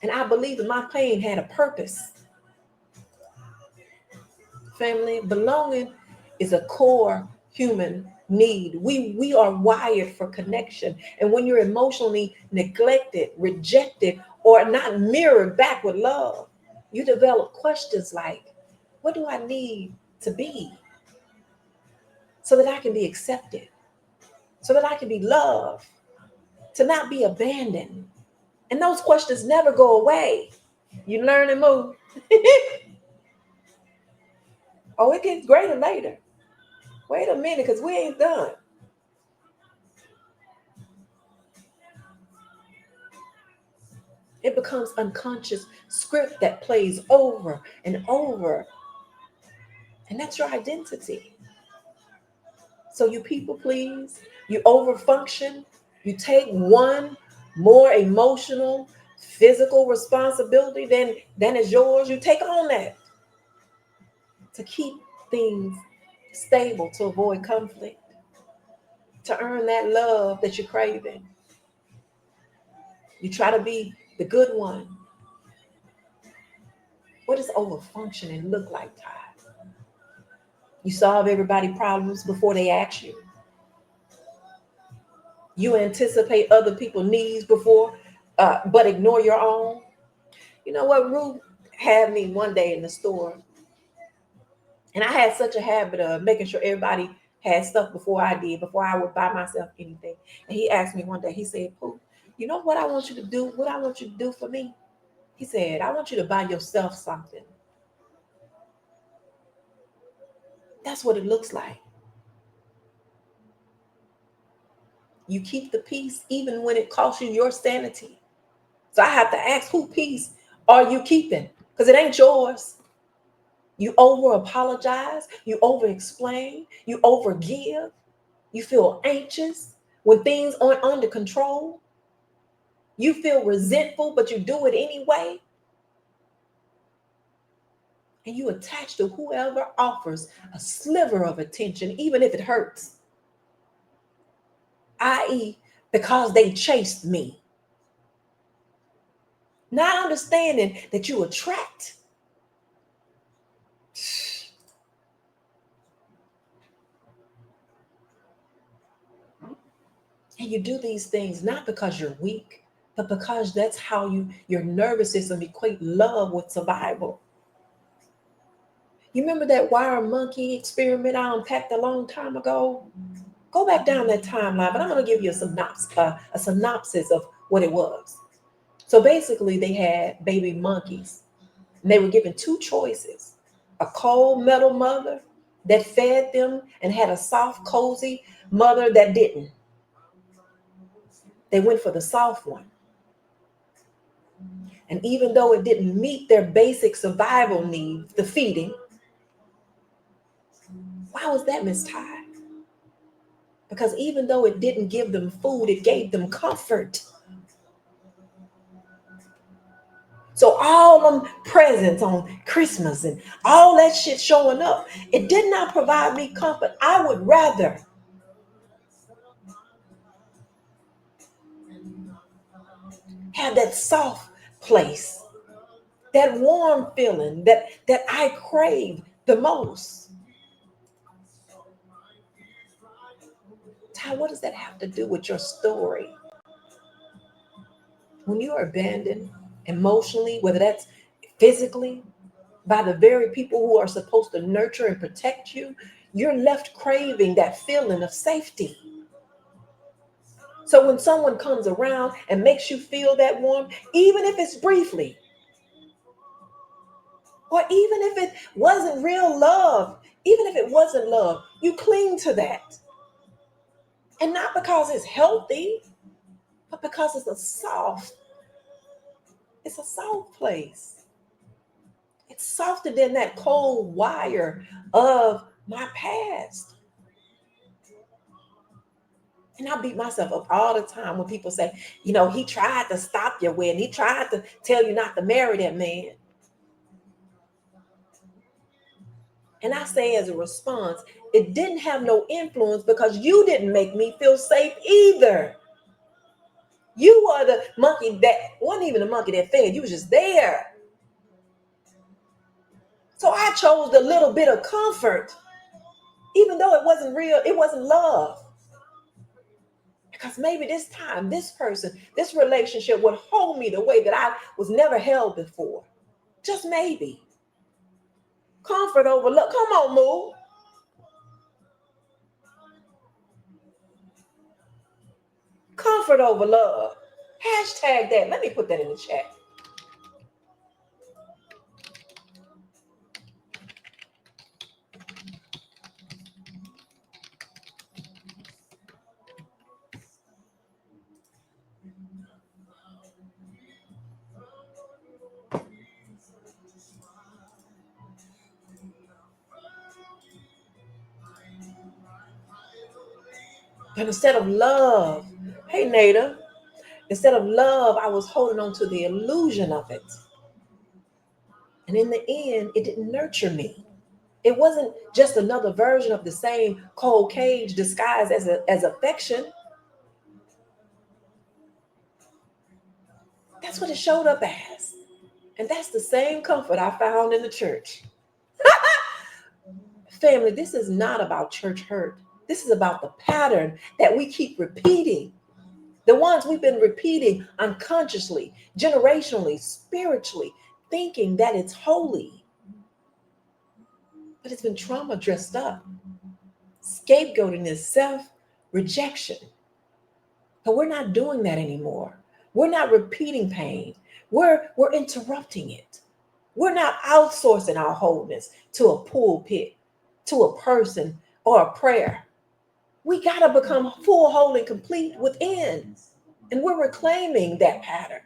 And I believe that my pain had a purpose. Family, belonging is a core human need. We are wired for connection. And when you're emotionally neglected, rejected, or not mirrored back with love, you develop questions like, what do I need to be so that I can be accepted, so that I can be loved, to not be abandoned? And those questions never go away. You learn and move. Oh, it gets greater later. Wait a minute, because we ain't done. It becomes unconscious script that plays over and over. And that's your identity. So you people please, you overfunction, you take one more emotional, physical responsibility than is yours. You take on that to keep things stable, to avoid conflict, to earn that love that you're craving. You try to be the good one. What does overfunctioning look like, Ty? You solve everybody's problems before they ask you. You anticipate other people's needs but ignore your own. You know what? Ruth had me one day in the store, and I had such a habit of making sure everybody had stuff before I did, before I would buy myself anything. And he asked me one day, he said, Pooh, you know what I want you to do? What I want you to do for me? He said, I want you to buy yourself something. That's what it looks like. You keep the peace even when it costs you your sanity. So I have to ask, who peace are you keeping? Because it ain't yours. You over apologize, you over explain, you over give, you feel anxious when things aren't under control. You feel resentful, but you do it anyway. And you attach to whoever offers a sliver of attention, even if it hurts. I.e., because they chased me. Not understanding that you attract. And you do these things not because you're weak, but because that's how your nervous system equate love with survival. You remember that wire monkey experiment I unpacked a long time ago? Go back down that timeline, but I'm going to give you a synopsis of what it was. So basically, they had baby monkeys, and they were given two choices: a cold metal mother that fed them and had a soft, cozy mother that didn't. They went for the soft one. And even though it didn't meet their basic survival needs, the feeding, why was that, Miss Ty? Because even though it didn't give them food, it gave them comfort. So all them presents on Christmas and all that shit showing up, it did not provide me comfort. I would rather have that soft place, that warm feeling that I crave the most. Ty, what does that have to do with your story? When you're abandoned emotionally, whether that's physically, by the very people who are supposed to nurture and protect you, you're left craving that feeling of safety. So when someone comes around and makes you feel that warmth, even if it's briefly, or even if it wasn't real love, even if it wasn't love, you cling to that. And not because it's healthy, but because it's a soft place. It's softer than that cold wire of my past. And I beat myself up all the time when people say, he tried to stop your wedding. He tried to tell you not to marry that man. And I say as a response, it didn't have no influence because you didn't make me feel safe either. You were the monkey that wasn't even the monkey that fed. You was just there. So I chose the little bit of comfort, even though it wasn't real. It wasn't love. Because maybe this time, this person, this relationship would hold me the way that I was never held before. Just maybe. Comfort over love. Come on, move. Comfort over love. Hashtag that. Let me put that in the chat. And instead of love, hey, Nada, instead of love, I was holding on to the illusion of it. And in the end, it didn't nurture me. It wasn't just another version of the same cold cage disguised as affection. That's what it showed up as. And that's the same comfort I found in the church. Family, this is not about church hurt. This is about the pattern that we keep repeating. The ones we've been repeating unconsciously, generationally, spiritually, thinking that it's holy. But it's been trauma dressed up. Scapegoating is self-rejection. But we're not doing that anymore. We're not repeating pain. We're interrupting it. We're not outsourcing our wholeness to a pulpit, to a person, or a prayer. We got to become full, whole, and complete within. And we're reclaiming that pattern,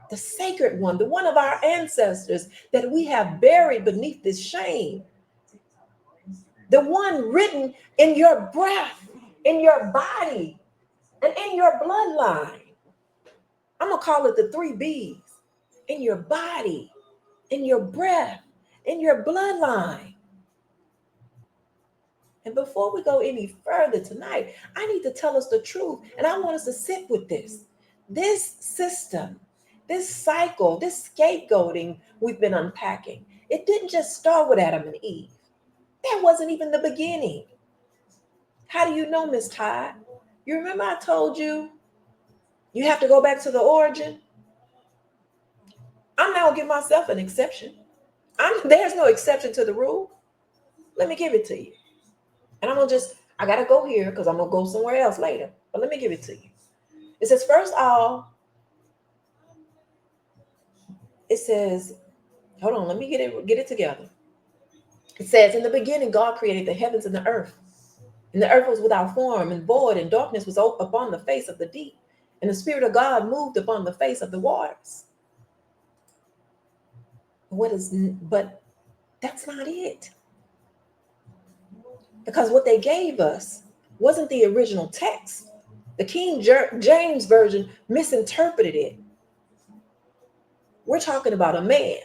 the sacred one, the one of our ancestors that we have buried beneath this shame. The one written in your breath, in your body, and in your bloodline. I'm going to call it the 3 B's. In your body, in your breath, in your bloodline. And before we go any further tonight, I need to tell us the truth. And I want us to sit with this. This system, this cycle, this scapegoating we've been unpacking, it didn't just start with Adam and Eve. That wasn't even the beginning. How do you know, Miss Todd? You remember I told you you have to go back to the origin? I'm not going to give myself an exception. There's no exception to the rule. Let me give it to you. And I got to go here because I'm going to go somewhere else later. But let me give it to you. It says, first of all, it says, hold on, let me get it together. It says, in the beginning, God created the heavens and the earth. And the earth was without form and void, and darkness was upon the face of the deep. And the Spirit of God moved upon the face of the waters. But that's not it. Because what they gave us wasn't the original text. The King James Version misinterpreted it. We're talking about a man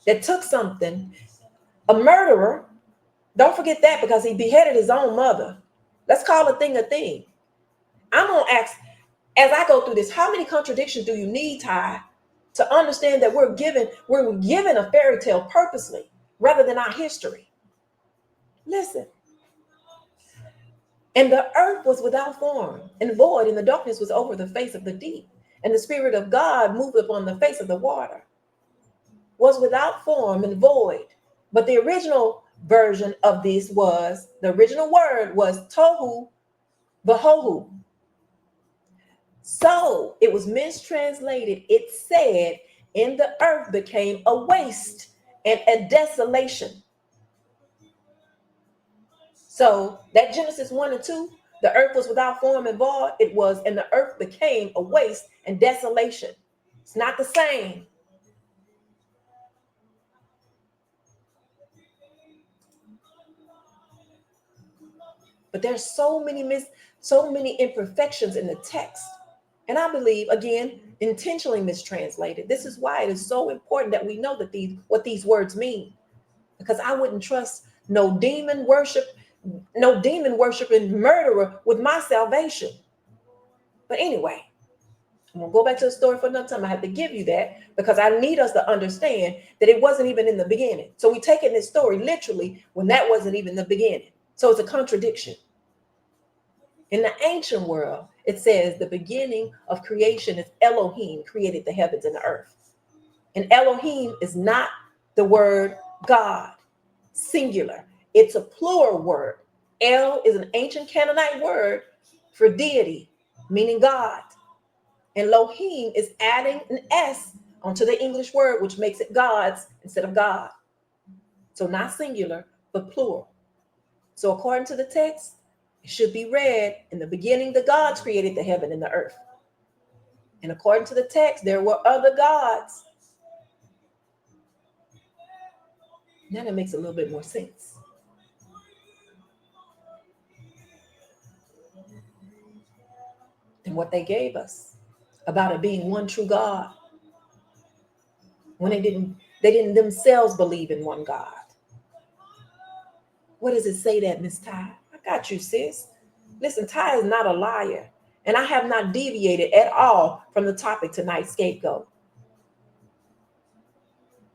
that took something, a murderer. Don't forget that, because he beheaded his own mother. Let's call a thing a thing. I'm going to ask, as I go through this, how many contradictions do you need, Ty, to understand that we're given a fairy tale purposely rather than our history? Listen. And the earth was without form and void, and the darkness was over the face of the deep. And the Spirit of God moved upon the face of the water. Was without form and void. But the original version of this the original word was tohu vahohu. So it was mistranslated. It said, and the earth became a waste and a desolation. So that Genesis 1 and 2, the earth was without form and void. It was, and the earth became a waste and desolation. It's not the same. But there's so many imperfections in the text. And I believe, again, intentionally mistranslated. This is why it is so important that we know that what these words mean. Because I wouldn't trust no demon worshiping murderer with my salvation. But anyway, I'm going to go back to the story for another time. I have to give you that because I need us to understand that it wasn't even in the beginning. So we're taking this story literally when that wasn't even the beginning. So it's a contradiction. In the ancient world, it says the beginning of creation is Elohim created the heavens and the earth. And Elohim is not the word God, singular. It's a plural word. El is an ancient Canaanite word for deity, meaning God. And Elohim is adding an S onto the English word, which makes it gods instead of God. So not singular, but plural. So according to the text, it should be read, in the beginning, the gods created the heaven and the earth. And according to the text, there were other gods. Now that makes a little bit more sense. Than what they gave us about it being one true God, when they didn't themselves believe in one God. What does it say that, Miss Ty? I got you, sis. Listen, Ty is not a liar, and I have not deviated at all from the topic tonight, scapegoat.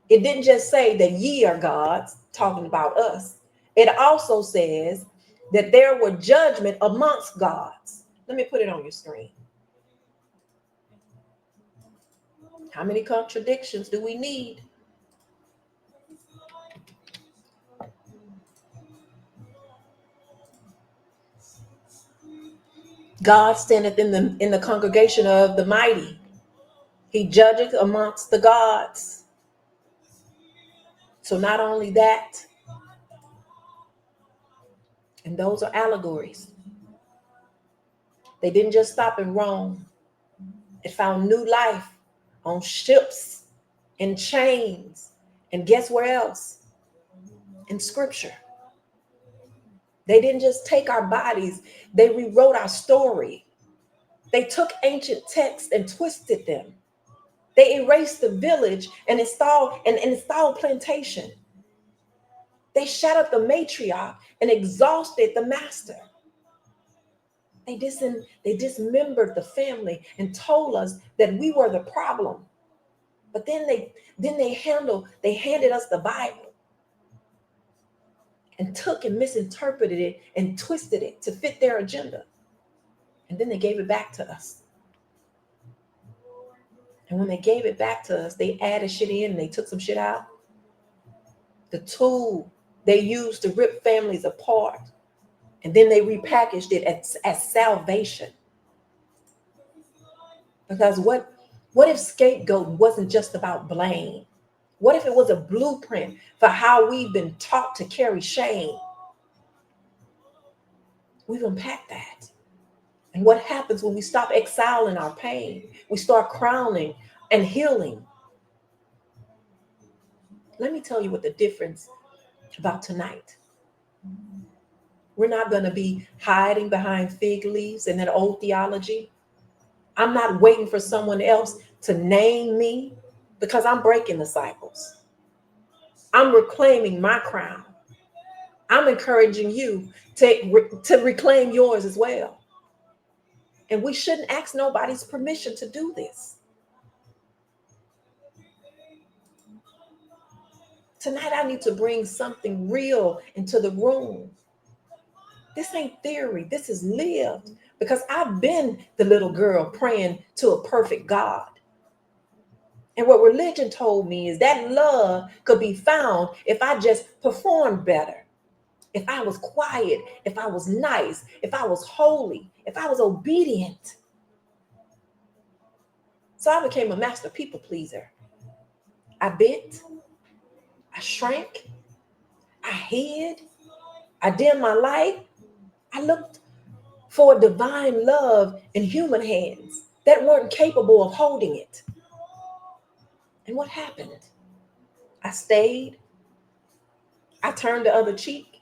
It didn't just say that ye are gods, talking about us. It also says that there were judgment amongst gods. Let me put it on your screen. How many contradictions do we need? God standeth in the congregation of the mighty. He judgeth amongst the gods. So not only that, and those are allegories. They didn't just stop in Rome. It found new life on ships, in chains, and guess where else? In scripture. They didn't just take our bodies, they rewrote our story. They took ancient texts and twisted them. They erased the village and installed plantation. They shattered the matriarch and exhausted the master. They dismembered the family and told us that we were the problem. But then they handed us the Bible and took and misinterpreted it and twisted it to fit their agenda. And then they gave it back to us. And when they gave it back to us, they added shit in and they took some shit out. The tool they used to rip families apart. And then they repackaged it as salvation. Because what if scapegoat wasn't just about blame? What if it was a blueprint for how we've been taught to carry shame? We've unpacked that. And what happens when we stop exiling our pain? We start crowning and healing. Let me tell you what the difference about tonight. We're not going to be hiding behind fig leaves and that old theology. I'm not waiting for someone else to name me because I'm breaking the cycles. I'm reclaiming my crown. I'm encouraging you to reclaim yours as well. And we shouldn't ask nobody's permission to do this. Tonight, I need to bring something real into the room. This ain't theory. This is lived, because I've been the little girl praying to a perfect God. And what religion told me is that love could be found if I just performed better, if I was quiet, if I was nice, if I was holy, if I was obedient. So I became a master people pleaser. I bent, I shrank, I hid, I dimmed my light. I looked for a divine love in human hands that weren't capable of holding it. And what happened? I stayed. I turned the other cheek.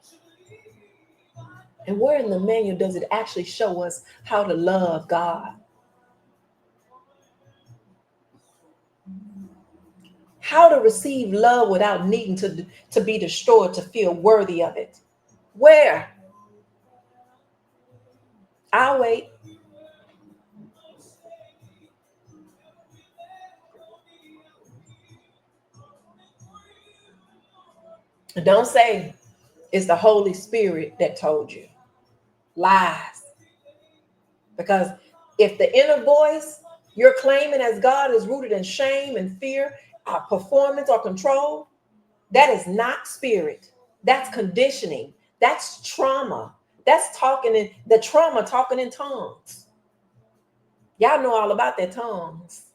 And where in the manual does it actually show us how to love God? How to receive love without needing to be destroyed to feel worthy of it? Where? I'll wait. Don't say it's the Holy Spirit that told you. Lies. Because if the inner voice you're claiming as God is rooted in shame and fear, performance or control, that is not spirit. That's conditioning. That's trauma. That's talking in the trauma, talking in tongues. Y'all know all about their tongues.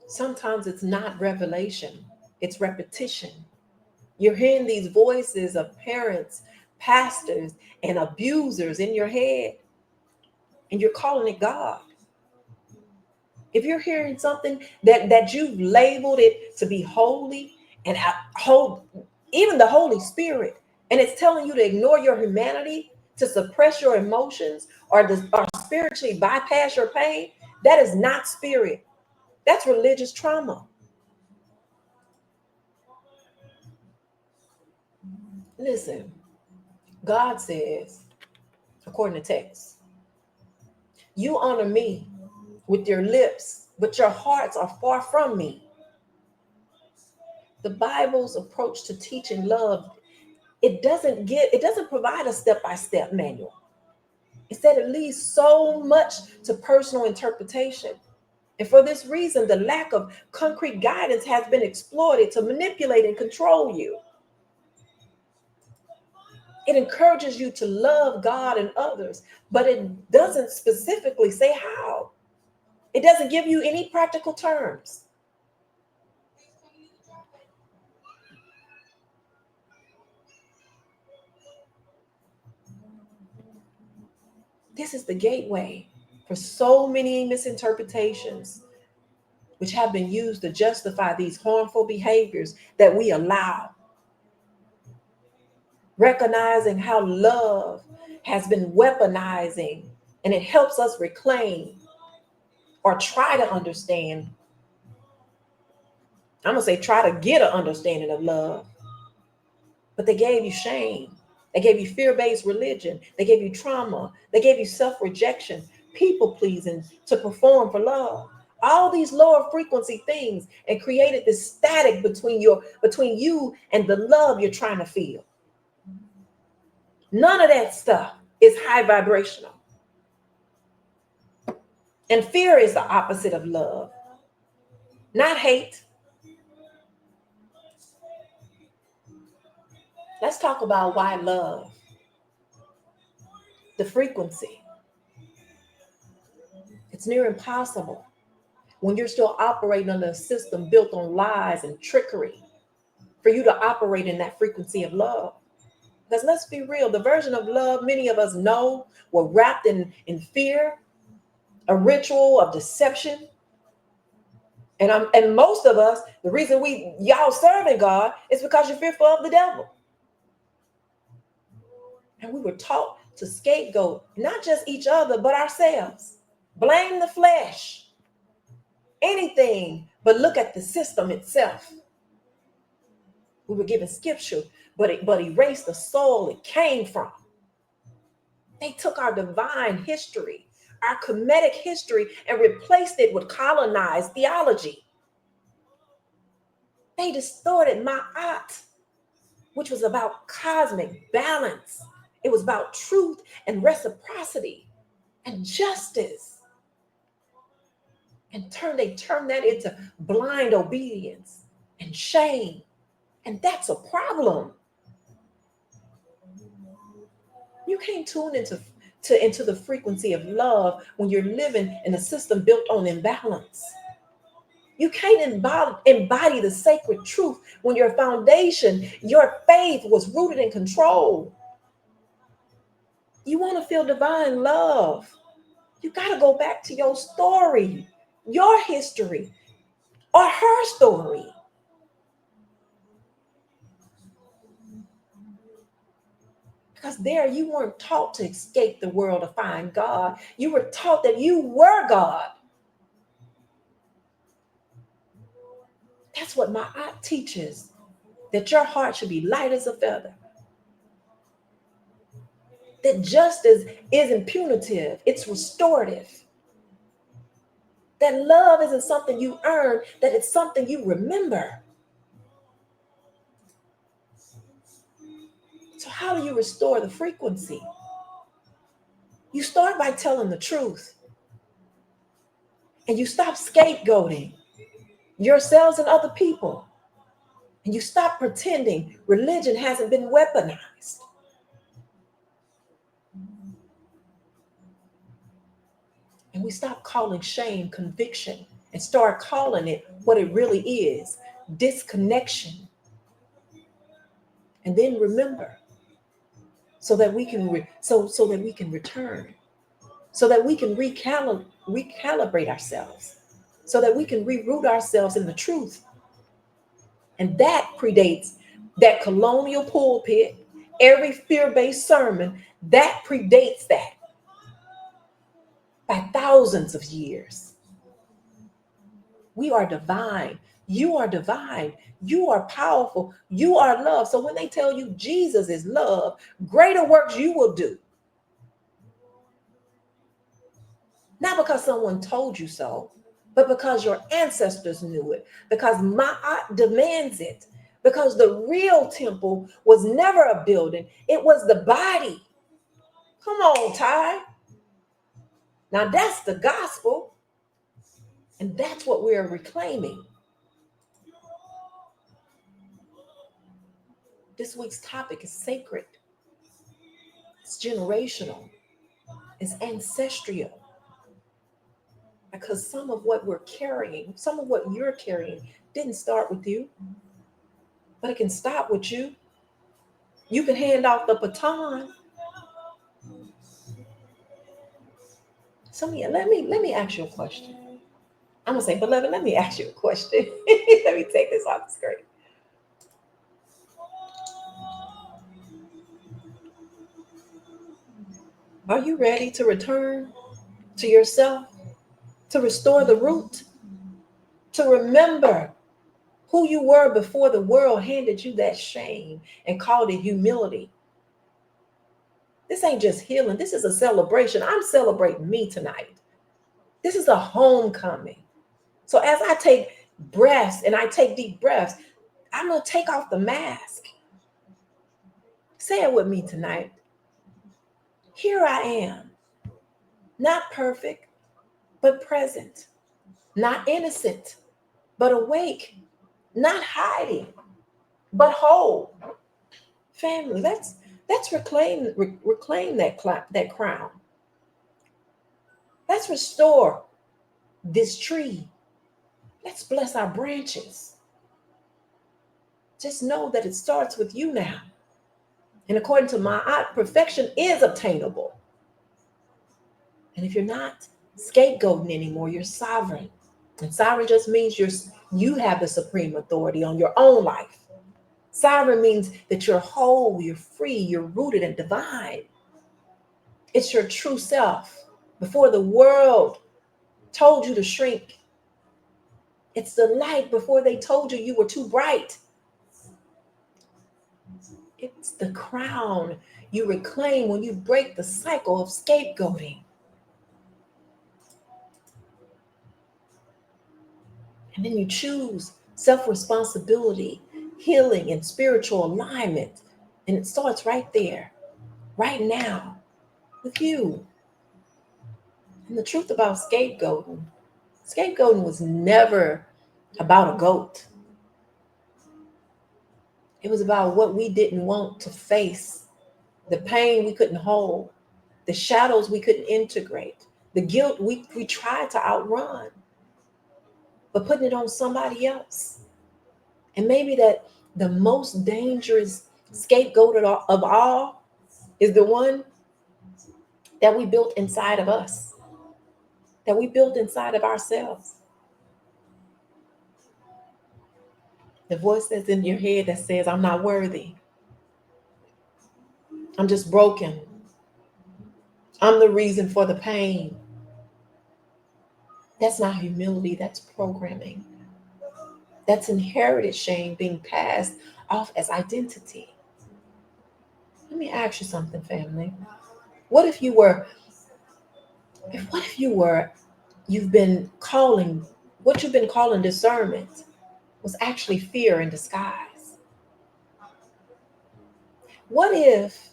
Sometimes it's not revelation, it's repetition. You're hearing these voices of parents, pastors, and abusers in your head, and you're calling it God. If you're hearing something that you've labeled it to be holy and hold even the Holy Spirit, and it's telling you to ignore your humanity, to suppress your emotions, or spiritually bypass your pain, that is not spirit. That's religious trauma. Listen, God says, according to text, you honor me with your lips, but your hearts are far from me. The Bible's approach to teaching love, it doesn't provide a step-by-step manual. Instead, it leaves so much to personal interpretation. And for this reason, the lack of concrete guidance has been exploited to manipulate and control you. It encourages you to love God and others, but it doesn't specifically say how. It doesn't give you any practical terms. This is the gateway for so many misinterpretations, which have been used to justify these harmful behaviors that we allow. Recognizing how love has been weaponizing, and it helps us reclaim or try to understand. I'm going to say try to get an understanding of love. But they gave you shame. They gave you fear-based religion. They gave you trauma. They gave you self-rejection, people pleasing to perform for love. All these lower frequency things, and created this static between you and the love you're trying to feel. None of that stuff is high vibrational. And fear is the opposite of love, not hate. Let's talk about why love. The frequency. It's near impossible when you're still operating under a system built on lies and trickery for you to operate in that frequency of love. Because let's be real, the version of love many of us know were wrapped in fear, a ritual of deception. And most of us, the reason y'all serving God is because you're fearful of the devil. And we were taught to scapegoat not just each other, but ourselves. Blame the flesh. Anything but look at the system itself. We were given scripture, but erased the soul it came from. They took our divine history, our Kemetic history, and replaced it with colonized theology. They distorted Ma'at, which was about cosmic balance. It was about truth and reciprocity and justice. And they turned that into blind obedience and shame. And that's a problem. You can't tune into the frequency of love when you're living in a system built on imbalance. You can't embody the sacred truth when your foundation, your faith was rooted in control. You want to feel divine love. You got to go back to your story, your history, or her story. Because there you weren't taught to escape the world to find God. You were taught that you were God. That's what my aunt teaches, that your heart should be light as a feather. That justice isn't punitive, it's restorative. That love isn't something you earn, that it's something you remember. So how do you restore the frequency? You start by telling the truth, and you stop scapegoating yourselves and other people, and you stop pretending religion hasn't been weaponized. And we stop calling shame conviction and start calling it what it really is, disconnection. And then remember, so that we can so that we can return, so that we can recalibrate ourselves, so that we can reroot ourselves in the truth. And that predates that colonial pulpit, every fear-based sermon, that predates that by thousands of years. We are divine. You are divine. You are powerful. You are love. So when they tell you Jesus is love, greater works you will do. Not because someone told you so, but because your ancestors knew it, because Ma'at demands it, because the real temple was never a building, it was the body. Come on, Ty. Now that's the gospel, and that's what we're reclaiming. This week's topic is sacred, it's generational, it's ancestral. Because some of what we're carrying, some of what you're carrying, didn't start with you, but it can stop with you. You can hand off the baton. So let me ask you a question. I'm gonna say, beloved, let me ask you a question. Let me take this off the screen. Are you ready to return to yourself, to restore the root, to remember who you were before the world handed you that shame and called it humility? This ain't just healing. This is a celebration. I'm celebrating me tonight. This is a homecoming. So as I take breaths and I take deep breaths, I'm going to take off the mask. Say it with me tonight. Here I am, not perfect, but present, not innocent, but awake, not hiding, but whole. Family, let's reclaim that crown. Let's restore this tree. Let's bless our branches. Just know that it starts with you now. And according to Ma'at, perfection is obtainable. And if you're not scapegoating anymore, you're sovereign. And sovereign just means you have the supreme authority on your own life. Sovereign means that you're whole, you're free, you're rooted and divine. It's your true self before the world told you to shrink. It's the light before they told you were too bright. It's the crown you reclaim when you break the cycle of scapegoating. And then you choose self-responsibility, healing, and spiritual alignment. And it starts right there, right now, with you. And the truth about scapegoating was never about a goat. It was about what we didn't want to face, the pain we couldn't hold, the shadows we couldn't integrate, the guilt we tried to outrun, but putting it on somebody else. And maybe that the most dangerous scapegoat of all is the one that we built inside of us, that we built inside of ourselves. The voice that's in your head that says, I'm not worthy. I'm just broken. I'm the reason for the pain. That's not humility, that's programming. That's inherited shame being passed off as identity. Let me ask you something, family. What if you've been calling, what you've been calling discernment was actually fear in disguise? What if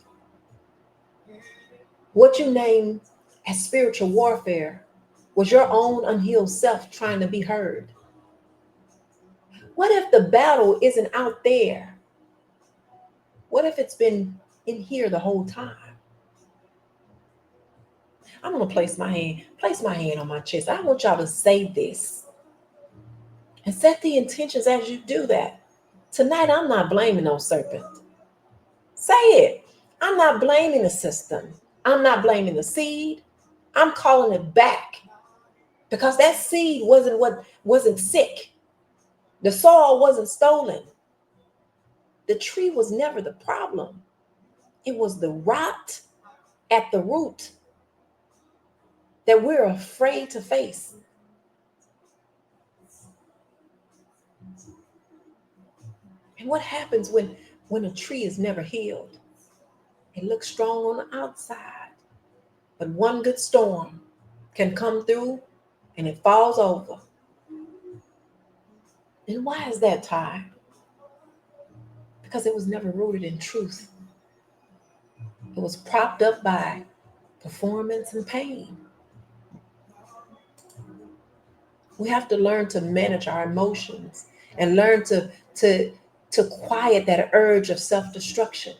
what you name as spiritual warfare was your own unhealed self trying to be heard? What if the battle isn't out there? What if it's been in here the whole time? I'm going to place my hand on my chest. I want y'all to say this and set the intentions as you do that. Tonight, I'm not blaming no serpent. Say it. I'm not blaming the system. I'm not blaming the seed. I'm calling it back because that seed wasn't sick. The soil wasn't stolen. The tree was never the problem. It was the rot at the root that we're afraid to face. And what happens when a tree is never healed? It looks strong on the outside, but one good storm can come through and it falls over. And why is that, Ty? Because it was never rooted in truth. It was propped up by performance and pain. We have to learn to manage our emotions and learn to quiet that urge of self-destruction.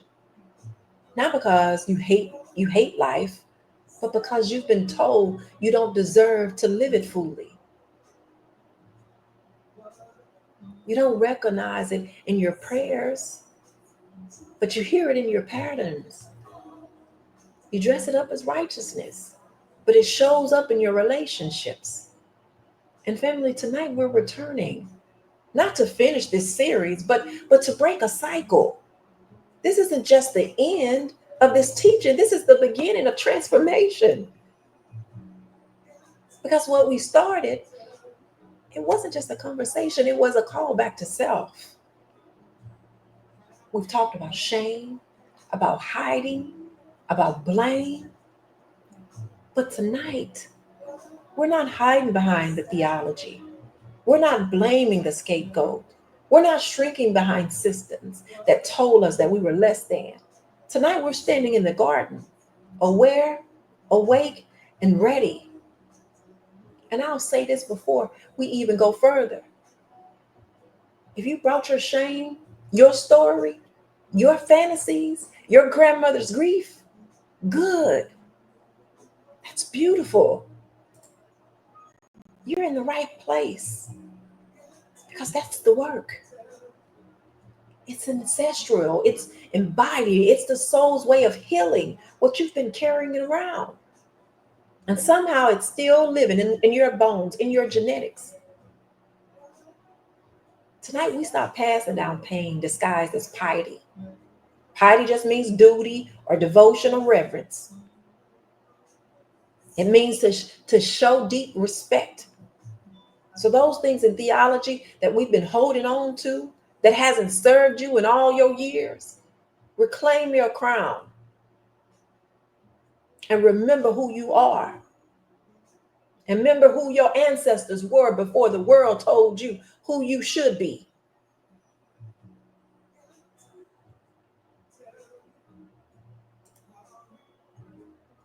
Not because you hate life, but because you've been told you don't deserve to live it fully. You don't recognize it in your prayers, but you hear it in your patterns. You dress it up as righteousness, but it shows up in your relationships. And family, tonight we're returning, not to finish this series, but to break a cycle. This isn't just the end of this teaching. This is the beginning of transformation. Because what we started, it wasn't just a conversation, it was a call back to self. We've talked about shame, about hiding, about blame. But tonight, we're not hiding behind the theology. We're not blaming the scapegoat. We're not shrinking behind systems that told us that we were less than. Tonight, we're standing in the garden, aware, awake, and ready. And I'll say this before we even go further. If you brought your shame, your story, your fantasies, your grandmother's grief, good. That's beautiful. You're in the right place because that's the work. It's ancestral, it's embodied, it's the soul's way of healing what you've been carrying it around. And somehow it's still living in your bones, in your genetics. Tonight, we stop passing down pain disguised as piety. Piety just means duty or devotion or reverence. It means to show deep respect. So those things in theology that we've been holding on to that hasn't served you in all your years, reclaim your crown and remember who you are. And remember who your ancestors were before the world told you who you should be.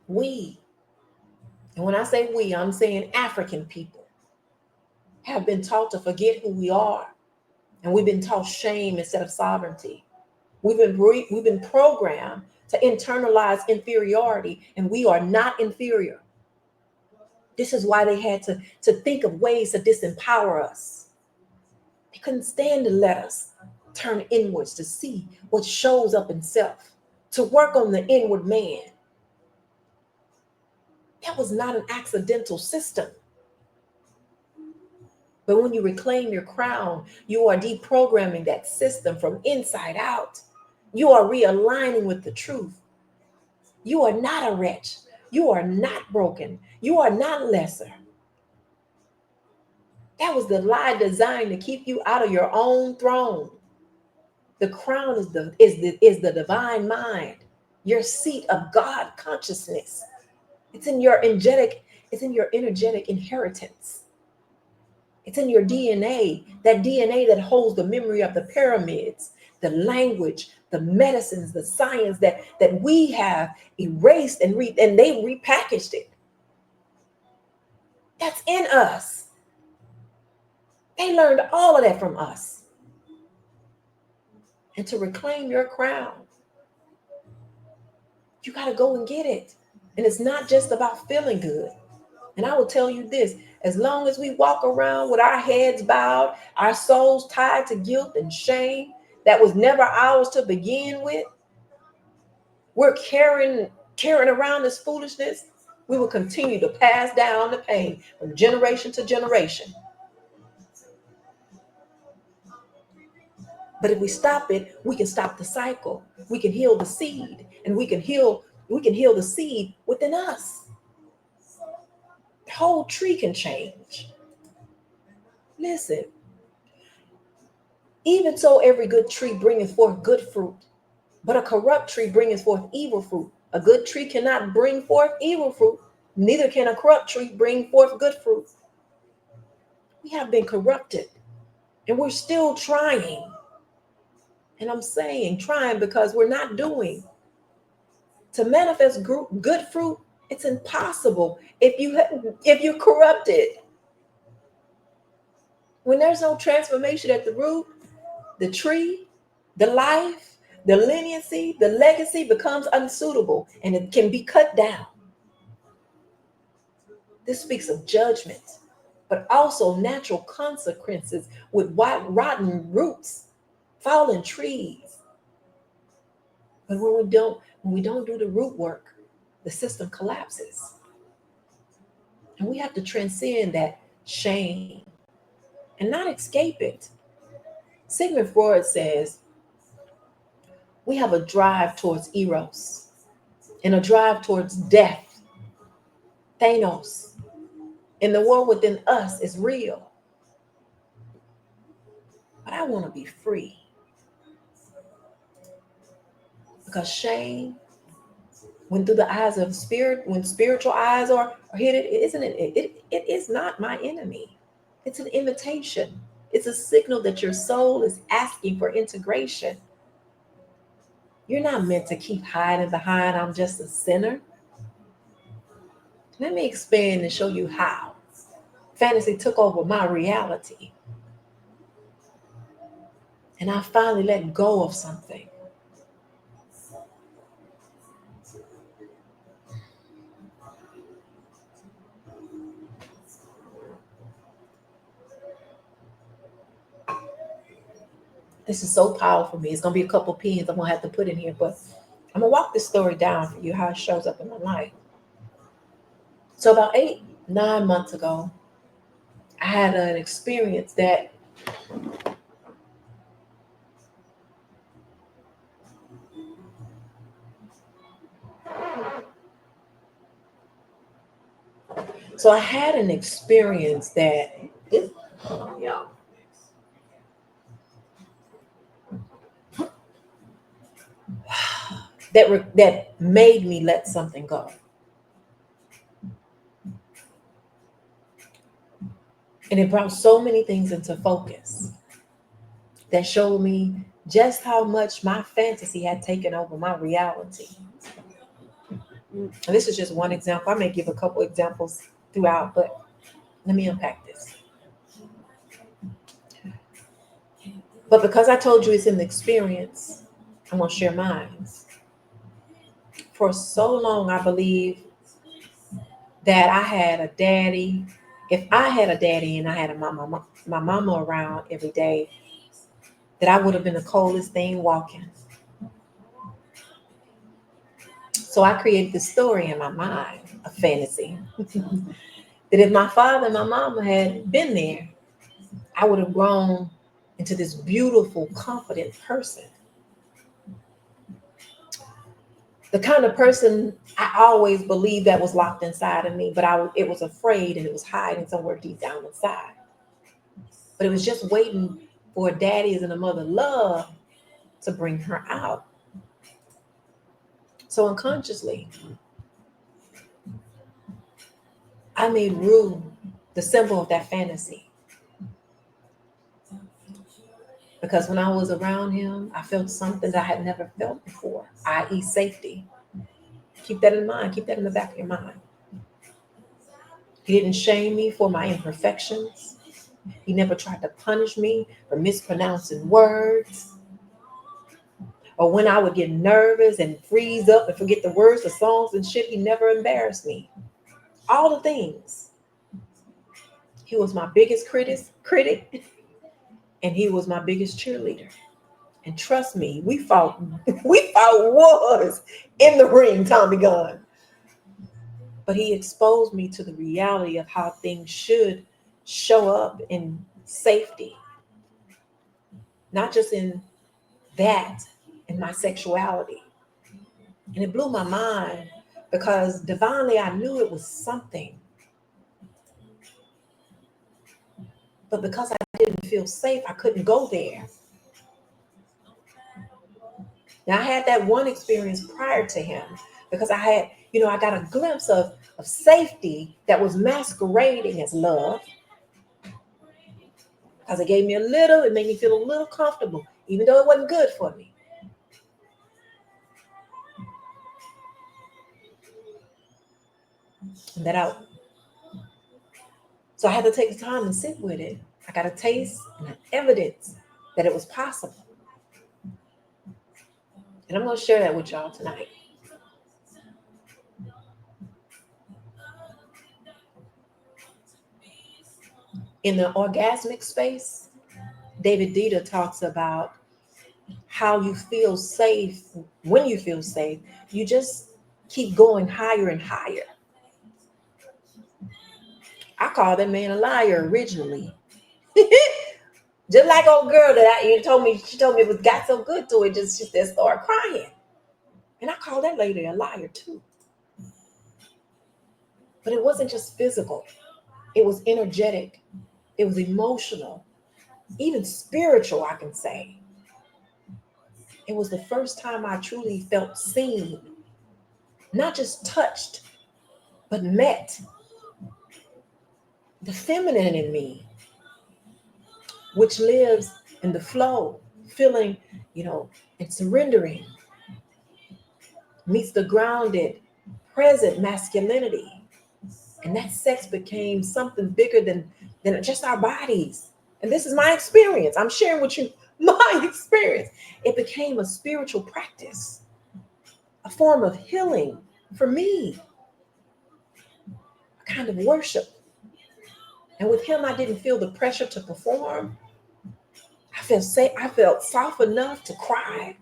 We, and when I say we, I'm saying African people, have been taught to forget who we are. And we've been taught shame instead of sovereignty. We've been programmed to internalize inferiority, and we are not inferior. This is why they had to think of ways to disempower us. They couldn't stand to let us turn inwards to see what shows up in self, to work on the inward man. That was not an accidental system. But when you reclaim your crown, you are deprogramming that system from inside out. You are realigning with the truth. You are not a wretch. You are not broken. You are not lesser. That was the lie designed to keep you out of your own throne. The crown is the divine mind, your seat of God consciousness. It's in your energetic inheritance. It's in your DNA, that DNA that holds the memory of the pyramids, the language, the medicines, the science that we have erased and they repackaged it. That's in us. They learned all of that from us. And to reclaim your crown, you got to go and get it. And it's not just about feeling good. And I will tell you this, as long as we walk around with our heads bowed, our souls tied to guilt and shame that was never ours to begin with, we're carrying around this foolishness, we will continue to pass down the pain from generation to generation. But if we stop it, we can stop the cycle. We can heal the seed, and we can heal the seed within us. The whole tree can change. Listen, even so, every good tree bringeth forth good fruit, but a corrupt tree bringeth forth evil fruit. A good tree cannot bring forth evil fruit, neither can a corrupt tree bring forth good fruit. We have been corrupted, and we're still trying. And I'm saying trying because we're not doing. To manifest good fruit, it's impossible if you're corrupted. When there's no transformation at the root, the tree, the life, the leniency, the legacy becomes unsuitable, and it can be cut down. This speaks of judgment, but also natural consequences with rotten roots, fallen trees. But when we don't do the root work, the system collapses. And we have to transcend that shame and not escape it. Sigmund Freud says we have a drive towards eros and a drive towards death, Thanos. And the war within us is real. But I want to be free. Because shame, when through the eyes of spirit, when spiritual eyes are hidden, it is not my enemy. It's an invitation. It's a signal that your soul is asking for integration. You're not meant to keep hiding behind, I'm just a sinner. Let me expand and show you how fantasy took over my reality. And I finally let go of something. This is so powerful for me. It's going to be a couple pins I'm going to have to put in here, but I'm going to walk this story down for you, how it shows up in my life. So about 8-9 months ago, I had an experience that that made me let something go. And it brought so many things into focus that showed me just how much my fantasy had taken over my reality. And this is just one example. I may give a couple examples throughout, but let me unpack this. But because I told you it's an experience, I'm going to share mine. For so long, I believed that I had a daddy. If I had a daddy and I had my mama around every day, that I would have been the coldest thing walking. So I created this story in my mind, a fantasy, that if my father and my mama had been there, I would have grown into this beautiful, confident person. The kind of person I always believed that was locked inside of me, but it was afraid and it was hiding somewhere deep down inside. But it was just waiting for a daddy's and a mother love to bring her out. So unconsciously, I made Rue the symbol of that fantasy. Because when I was around him, I felt something that I had never felt before, i.e., safety. Keep that in mind. Keep that in the back of your mind. He didn't shame me for my imperfections. He never tried to punish me for mispronouncing words. Or when I would get nervous and freeze up and forget the words of songs and shit, he never embarrassed me. All the things. He was my biggest critic, and he was my biggest cheerleader. And trust me, we fought wars in the ring, Tommy Gunn. But he exposed me to the reality of how things should show up in safety. Not just in that, in my sexuality. And it blew my mind because divinely I knew it was something. But because I didn't feel safe, I couldn't go there. Now, I had that one experience prior to him because I got a glimpse of safety that was masquerading as love. Because it made me feel a little comfortable, even though it wasn't good for me. And so I had to take the time and sit with it. I got a taste and an evidence that it was possible. And I'm going to share that with y'all tonight. In the orgasmic space, David Dita talks about how you feel safe. When you feel safe, you just keep going higher and higher. I called that man a liar originally. Just like old girl that she told me it got so good to it, she just started crying. And I called that lady a liar too. But it wasn't just physical. It was energetic. It was emotional, even spiritual, I can say. It was the first time I truly felt seen, not just touched, but met. The feminine in me, which lives in the flow, feeling, and surrendering, meets the grounded, present masculinity. And that sex became something bigger than just our bodies. And this is my experience. I'm sharing with you my experience. It became a spiritual practice, a form of healing for me, a kind of worship. And with him, I didn't feel the pressure to perform. I felt soft enough to cry,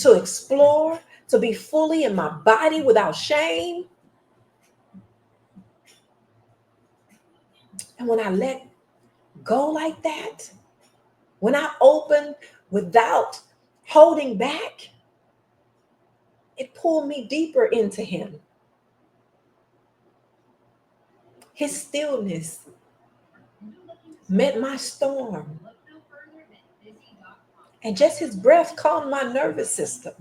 to explore, to be fully in my body without shame. And when I let go like that, when I opened without holding back, it pulled me deeper into him. His stillness met my storm. And just his breath calmed my nervous system.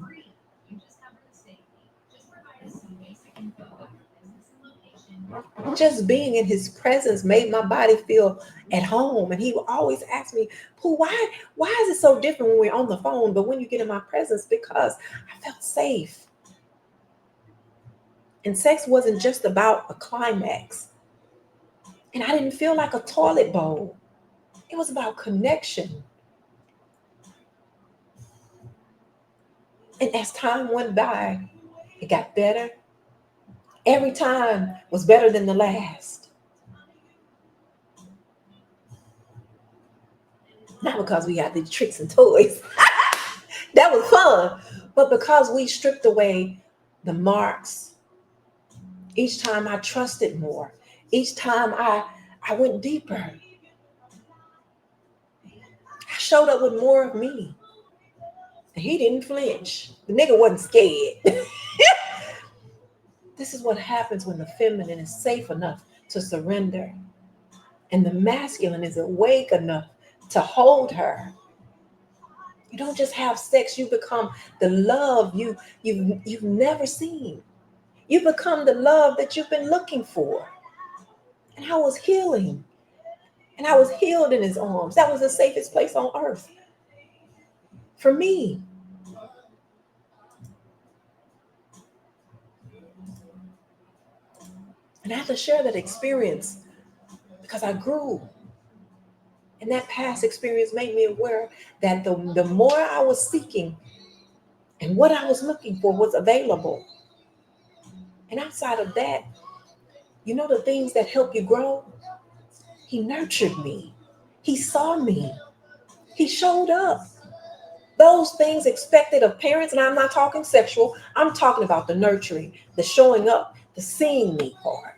Just being in his presence made my body feel at home. And he would always ask me, Pooh, why is it so different when we're on the phone, but when you get in my presence? Because I felt safe. And sex wasn't just about a climax. And I didn't feel like a toilet bowl. It was about connection. And as time went by, it got better. Every time was better than the last. Not because we got these tricks and toys. That was fun. But because we stripped away the marks. Each time I trusted more. Each time I went deeper. I showed up with more of me. And he didn't flinch. The nigga wasn't scared. This is what happens when the feminine is safe enough to surrender. And the masculine is awake enough to hold her. You don't just have sex, you become the love you've never seen. You become the love that you've been looking for. And I was healing. And I was healed in his arms. That was the safest place on earth. for me. And I have to share that experience because I grew. And that past experience made me aware that the more I was seeking and what I was looking for was available. And outside of that, you know the things that help you grow? He nurtured me. He saw me. He showed up. Those things expected of parents, and I'm not talking sexual, I'm talking about the nurturing, the showing up, the seeing me part.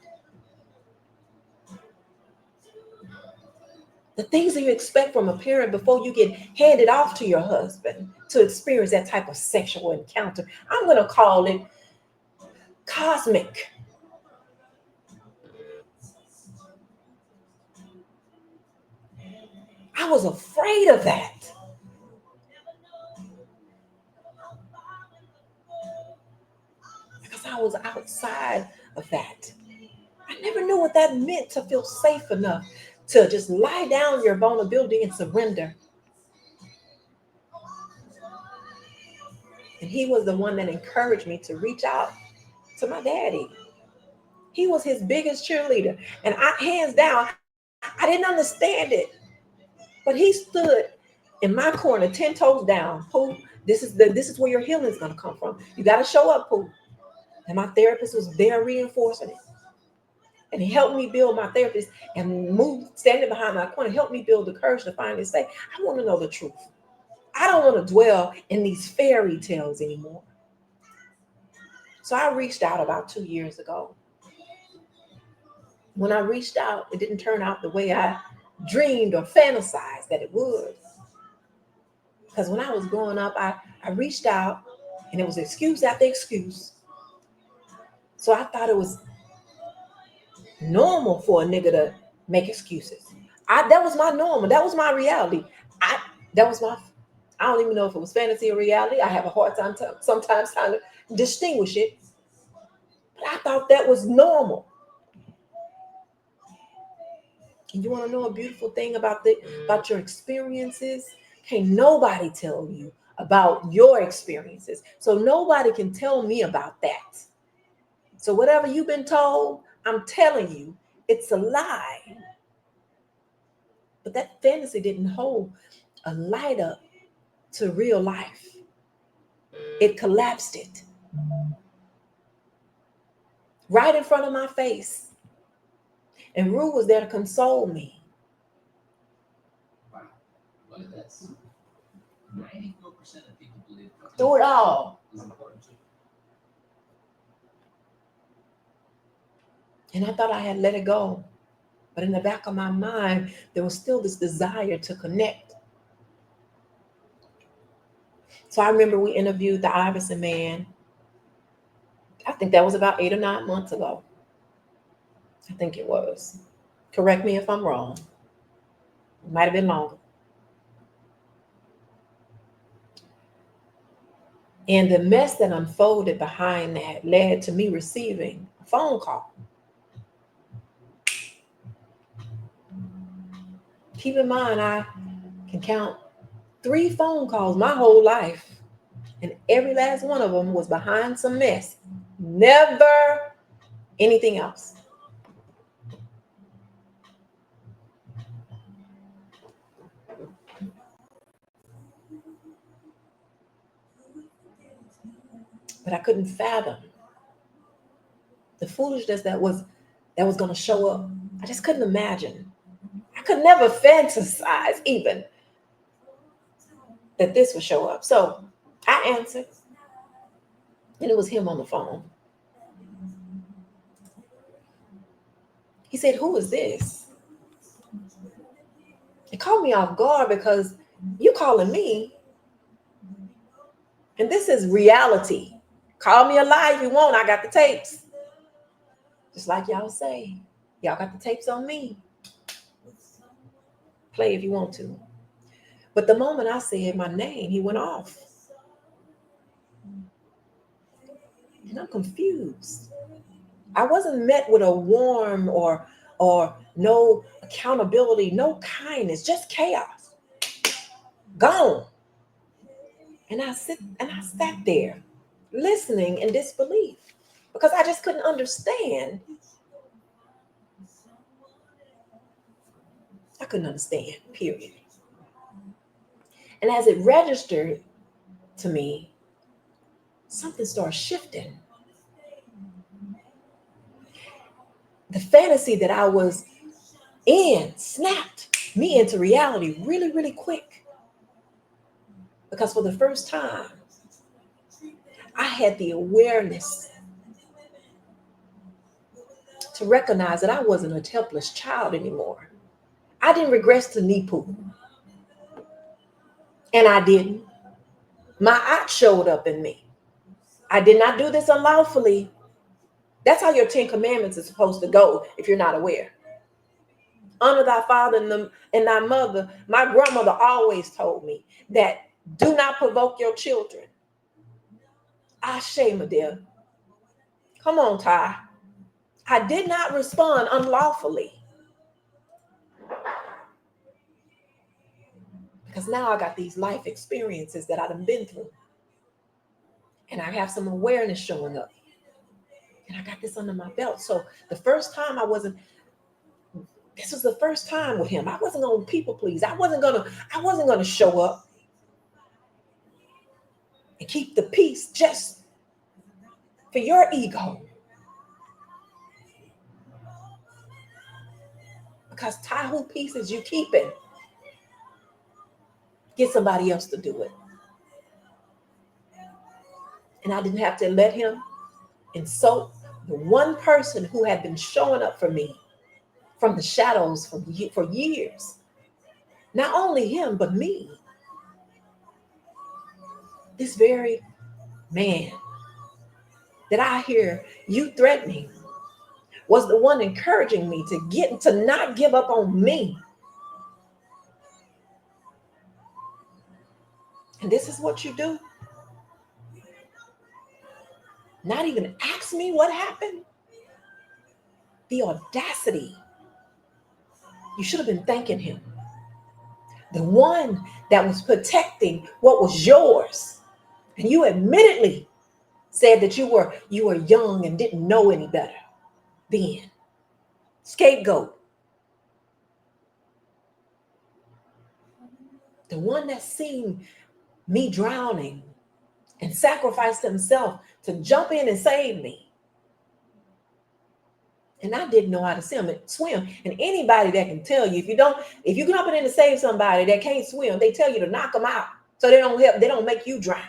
The things that you expect from a parent before you get handed off to your husband to experience that type of sexual encounter. I'm going to call it cosmic. I was afraid of that. Because I was outside of that. I never knew what that meant to feel safe enough to just lie down your vulnerability and surrender. And he was the one that encouraged me to reach out to my daddy. He was his biggest cheerleader. And hands down, I didn't understand it. But he stood in my corner, 10 toes down. Pooh, this is where your healing is going to come from. You got to show up, Pooh. And my therapist was there reinforcing it. And he helped me build my therapist and standing behind my corner, helped me build the courage to finally say, I want to know the truth. I don't want to dwell in these fairy tales anymore. So I reached out about 2 years ago. When I reached out, it didn't turn out the way I dreamed or fantasized that it would. Because when I was growing up, I reached out and it was excuse after excuse. So I thought it was normal for a nigga to make excuses. That was my normal. That was my reality. I don't even know if it was fantasy or reality. I have a hard time sometimes trying to distinguish it. But I thought that was normal. And you want to know a beautiful thing about your experiences? Can't nobody tell you about your experiences. So nobody can tell me about that. So whatever you've been told, I'm telling you, it's a lie. But that fantasy didn't hold a light up to real life. It collapsed it. Right in front of my face. And Rue was there to console me. Wow. Look at this. 94% of people believe Through it all. is important to you. And I thought I had let it go. But in the back of my mind, there was still this desire to connect. So I remember we interviewed the Iverson man. I think that was about 8 or 9 months ago. I think it was. Correct me if I'm wrong. It might have been longer. And the mess that unfolded behind that led to me receiving a phone call. Keep in mind, I can count 3 phone calls my whole life. And every last one of them was behind some mess. Never anything else. But I couldn't fathom the foolishness that was going to show up. I just couldn't imagine. I could never fantasize even that this would show up. So I answered, and it was him on the phone. He said, "Who is this?" It caught me off guard because you calling me, and this is reality. Call me a lie if you want. I got the tapes. Just like y'all say, y'all got the tapes on me. Play if you want to. But the moment I said my name, he went off. And I'm confused. I wasn't met with a warm or no accountability, no kindness, just chaos. Gone. And I sat there listening in disbelief because I just couldn't understand. I couldn't understand, period. And as it registered to me, something started shifting. The fantasy that I was in snapped me into reality really, really quick. Because for the first time, I had the awareness to recognize that I wasn't a helpless child anymore. I didn't regress to Nipu. And I didn't. My aunt showed up in me. I did not do this unlawfully. That's how your 10 commandments is supposed to go if you're not aware. Honor thy father and thy mother. My grandmother always told me that do not provoke your children. I shame a dear. Come on, Ty. I did not respond unlawfully. Because now I got these life experiences that I've been through. And I have some awareness showing up. And I got this under my belt. So the first time this was the first time with him. I wasn't gonna people please. I wasn't gonna show up and keep the peace just for your ego. Because Ty, who pieces you keeping? Get somebody else to do it. And I didn't have to let him insult the one person who had been showing up for me from the shadows for years. Not only him, but me. This very man that I hear you threatening was the one encouraging me to not give up on me. And this is what you do. Not even ask me what happened. The audacity. You should have been thanking him. The one that was protecting what was yours. And you admittedly said that you were young and didn't know any better then. Scapegoat. The one that seen me drowning and sacrificed himself to jump in and save me. And I didn't know how to swim. And anybody that can tell you, if you jump in to save somebody that can't swim, they tell you to knock them out so they don't make you drown.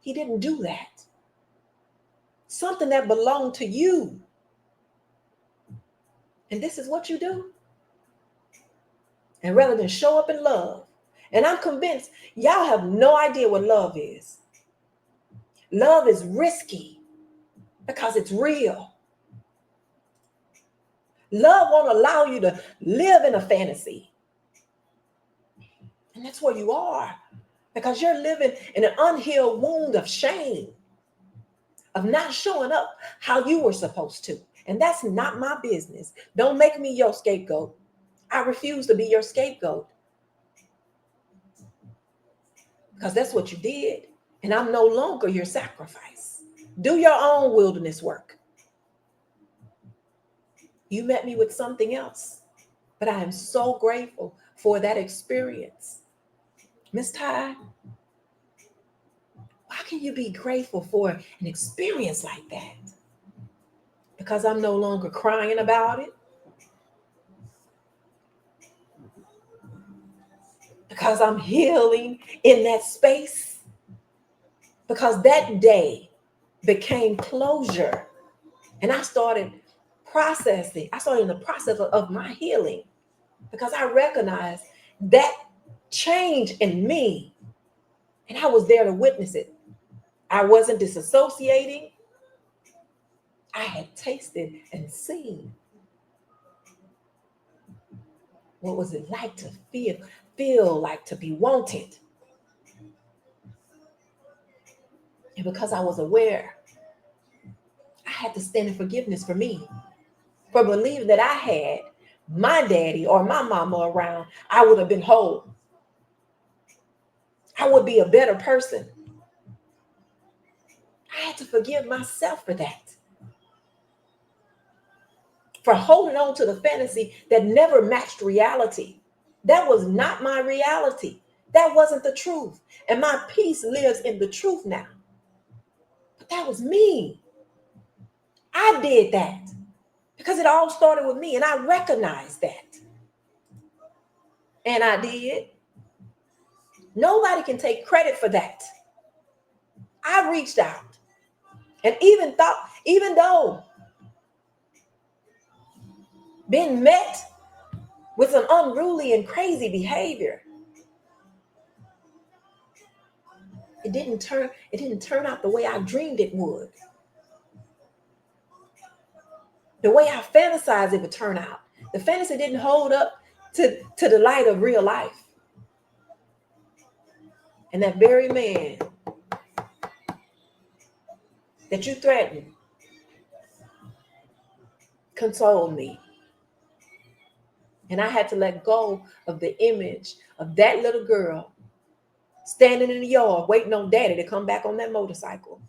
He didn't do that. Something that belonged to you. And this is what you do. And rather than show up in love, and I'm convinced y'all have no idea what love is. Love is risky because it's real. Love won't allow you to live in a fantasy. And that's where you are, because you're living in an unhealed wound of shame, of not showing up how you were supposed to. And that's not my business. Don't make me your scapegoat. I refuse to be your scapegoat. Because that's what you did. And I'm no longer your sacrifice. Do your own wilderness work. You met me with something else. But I am so grateful for that experience. Miss Ty, why can you be grateful for an experience like that? Because I'm no longer crying about it. Because I'm healing in that space. Because that day became closure. And I started processing. I started in the process of my healing. Because I recognized that change in me. And I was there to witness it. I wasn't disassociating. I had tasted and seen. What was it like to feel like to be wanted? And because I was aware, I had to stand in forgiveness for me. For believing that I had my daddy or my mama around, I would have been whole. I would be a better person. I had to forgive myself for that. For holding on to the fantasy that never matched reality. That was not my reality. That wasn't the truth. And my peace lives in the truth now. But that was me. I did that because it all started with me, and I recognized that. And I did. Nobody can take credit for that. I reached out and even though being met with some unruly and crazy behavior, it didn't turn out the way I dreamed it would. The way I fantasized it would turn out. The fantasy didn't hold up to the light of real life. And that very man that you threatened consoled me. And I had to let go of the image of that little girl standing in the yard waiting on daddy to come back on that motorcycle.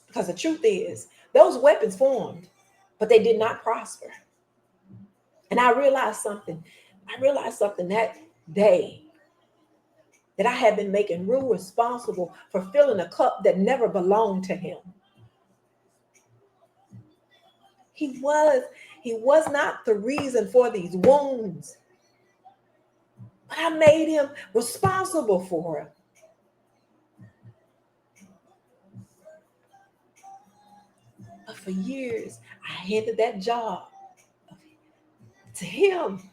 Because the truth is, those weapons formed, but they did not prosper. And I realized something. That day, that I had been making Rue responsible for filling a cup that never belonged to him. He was not the reason for these wounds, but I made him responsible for it. But for years, I handed that job to him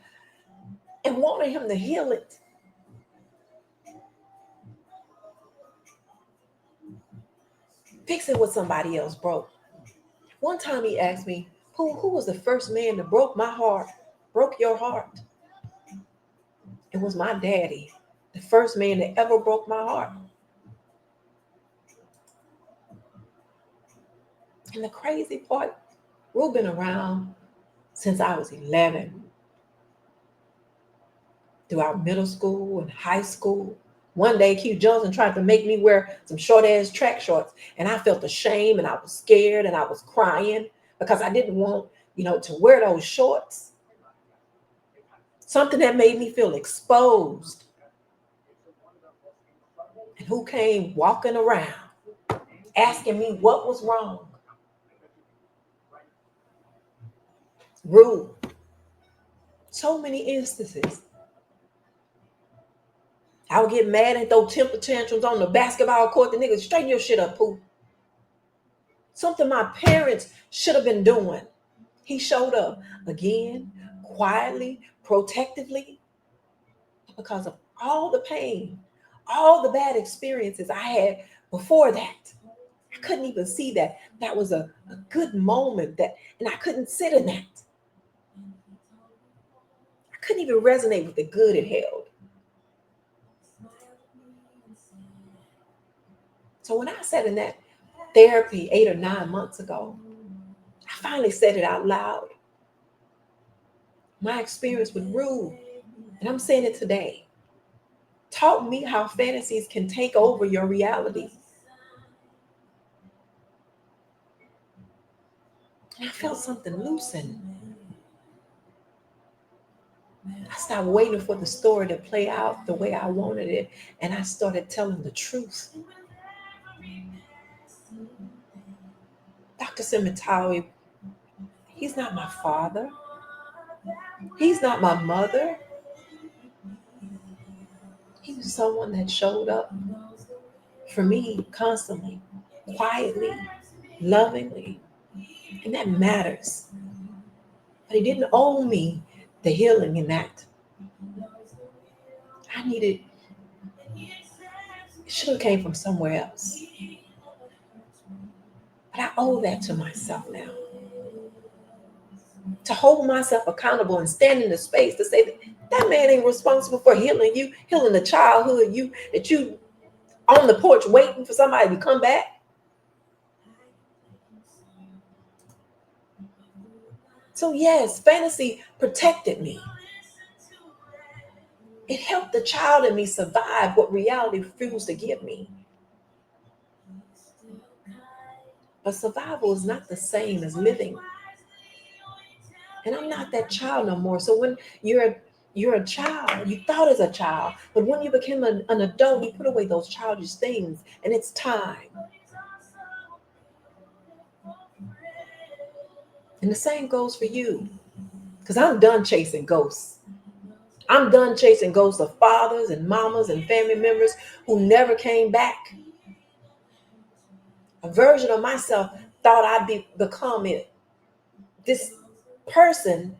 and wanted him to heal it. Fixing what somebody else broke. One time he asked me, who was the first man that broke your heart? It was my daddy, the first man that ever broke my heart. And the crazy part, we've been around since I was 11. Throughout middle school and high school. One day, Q Johnson tried to make me wear some short-ass track shorts. And I felt ashamed and I was scared and I was crying because I didn't want, to wear those shorts. Something that made me feel exposed. And who came walking around asking me what was wrong? Rude. So many instances. I would get mad and throw temper tantrums on the basketball court. The niggas, straighten your shit up, Pooh. Something my parents should have been doing. He showed up again, quietly, protectively, because of all the pain, all the bad experiences I had before that. I couldn't even see that. That was a good moment, and I couldn't sit in that. I couldn't even resonate with the good it held. So when I sat in that therapy 8 or 9 months ago, I finally said it out loud. My experience with Rue, and I'm saying it today, taught me how fantasies can take over your reality. And I felt something loosen. I stopped waiting for the story to play out the way I wanted it, and I started telling the truth. Dr. Simitawi, he's not my father. He's not my mother. He was someone that showed up for me constantly, quietly, lovingly, and that matters. But he didn't owe me the healing in that. I needed, it should have came from somewhere else. But I owe that to myself now. To hold myself accountable and stand in the space to say that man ain't responsible for healing you, healing the childhood that you on the porch waiting for somebody to come back. So yes, fantasy protected me. It helped the child in me survive what reality refused to give me. But survival is not the same as living. And I'm not that child no more. So when you're a child, you thought as a child, but when you became an adult, you put away those childish things, and it's time. And the same goes for you, because I'm done chasing ghosts. I'm done chasing ghosts of fathers and mamas and family members who never came back. A version of myself thought become this person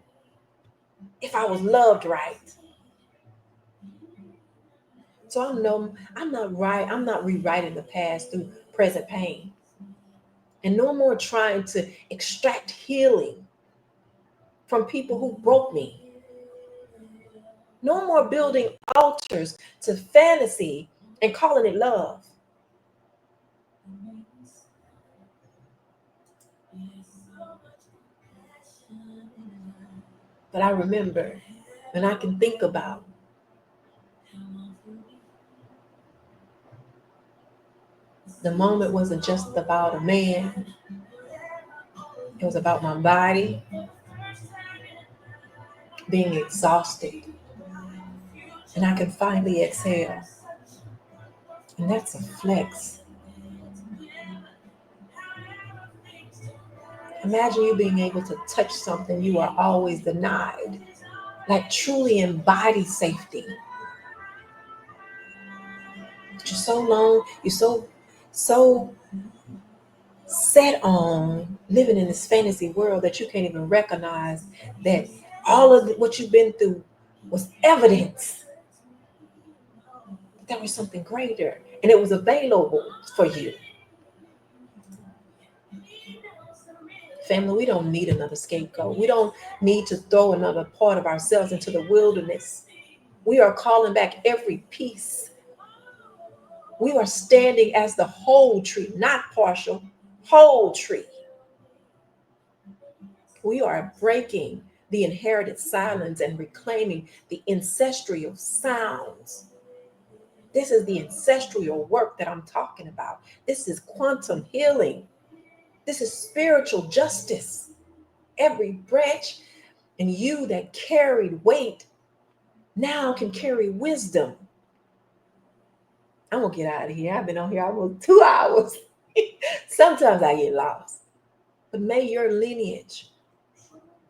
if I was loved right. So I'm not rewriting the past through present pain. And no more trying to extract healing from people who broke me. No more building altars to fantasy and calling it love. But I remember, and I can think about, the moment wasn't just about a man. It was about my body being exhausted. And I can finally exhale. And that's a flex. Imagine you being able to touch something you are always denied, like truly embody safety. But you're so set on living in this fantasy world that you can't even recognize that all of what you've been through was evidence that there was something greater and it was available for you. Family, we don't need another scapegoat. We don't need to throw another part of ourselves into the wilderness. We are calling back every piece. We are standing as the whole tree, not partial, whole tree. We are breaking the inherited silence and reclaiming the ancestral sounds. This is the ancestral work that I'm talking about. This is quantum healing. This is spiritual justice. Every branch in you that carried weight now can carry wisdom. I'm going to get out of here. I've been on here almost 2 hours. Sometimes I get lost. But may your lineage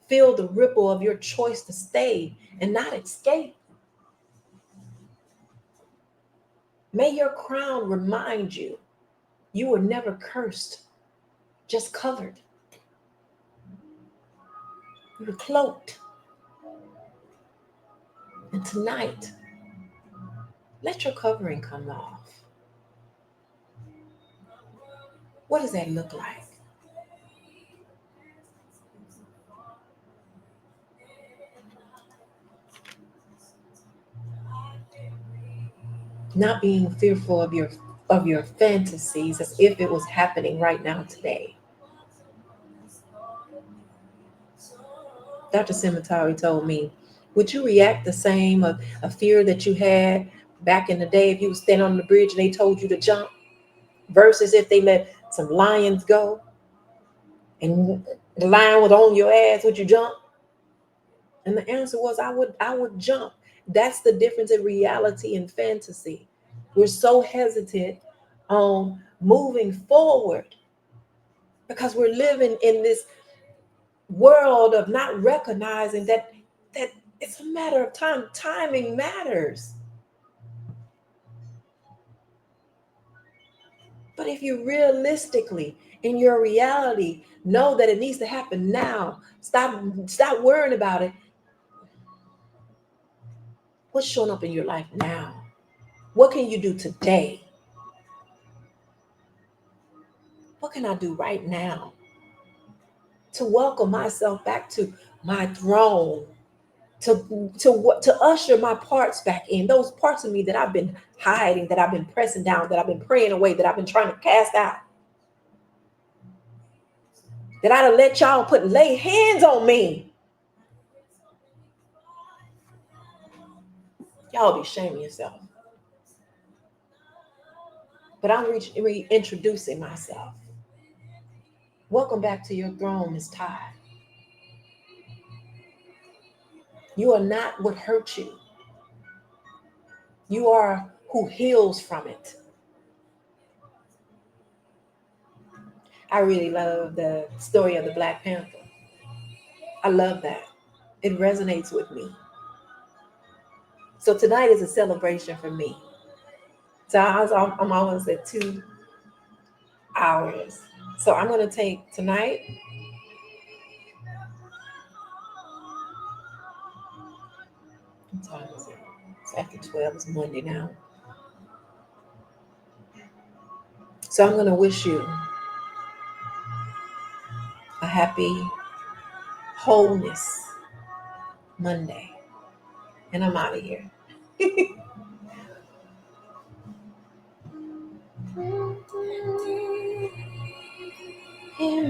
feel the ripple of your choice to stay and not escape. May your crown remind you you were never cursed, just covered. You were cloaked. And tonight, let your covering come off. What does that look like? Not being fearful of your fantasies as if it was happening right now today. Dr. Cemetery told me, would you react the same of a fear that you had back in the day if you were standing on the bridge and they told you to jump versus if they let some lions go and the lion was on your ass, would you jump? And the answer was I would jump. That's the difference in reality and fantasy. We're so hesitant on moving forward because we're living in this world of not recognizing that it's a matter of time. Timing matters. But if you realistically in your reality know that it needs to happen now, stop worrying about it. What's showing up in your life now? What can you do today? What can I do right now to welcome myself back to my throne, to usher my parts back in, those parts of me that I've been hiding, that I've been pressing down, that I've been praying away, that I've been trying to cast out, that I'd have let y'all lay hands on me. Y'all be shaming yourself. But I'm reintroducing myself. Welcome back to your throne, Miss Ty. You are not what hurt you. You are who heals from it. I really love the story of the Black Panther. I love that. It resonates with me. So tonight is a celebration for me. So I'm almost at 2 hours. So I'm going to take tonight. What time is it? It's after 12. It's Monday now. So I'm going to wish you a happy wholeness Monday. And I'm out of here.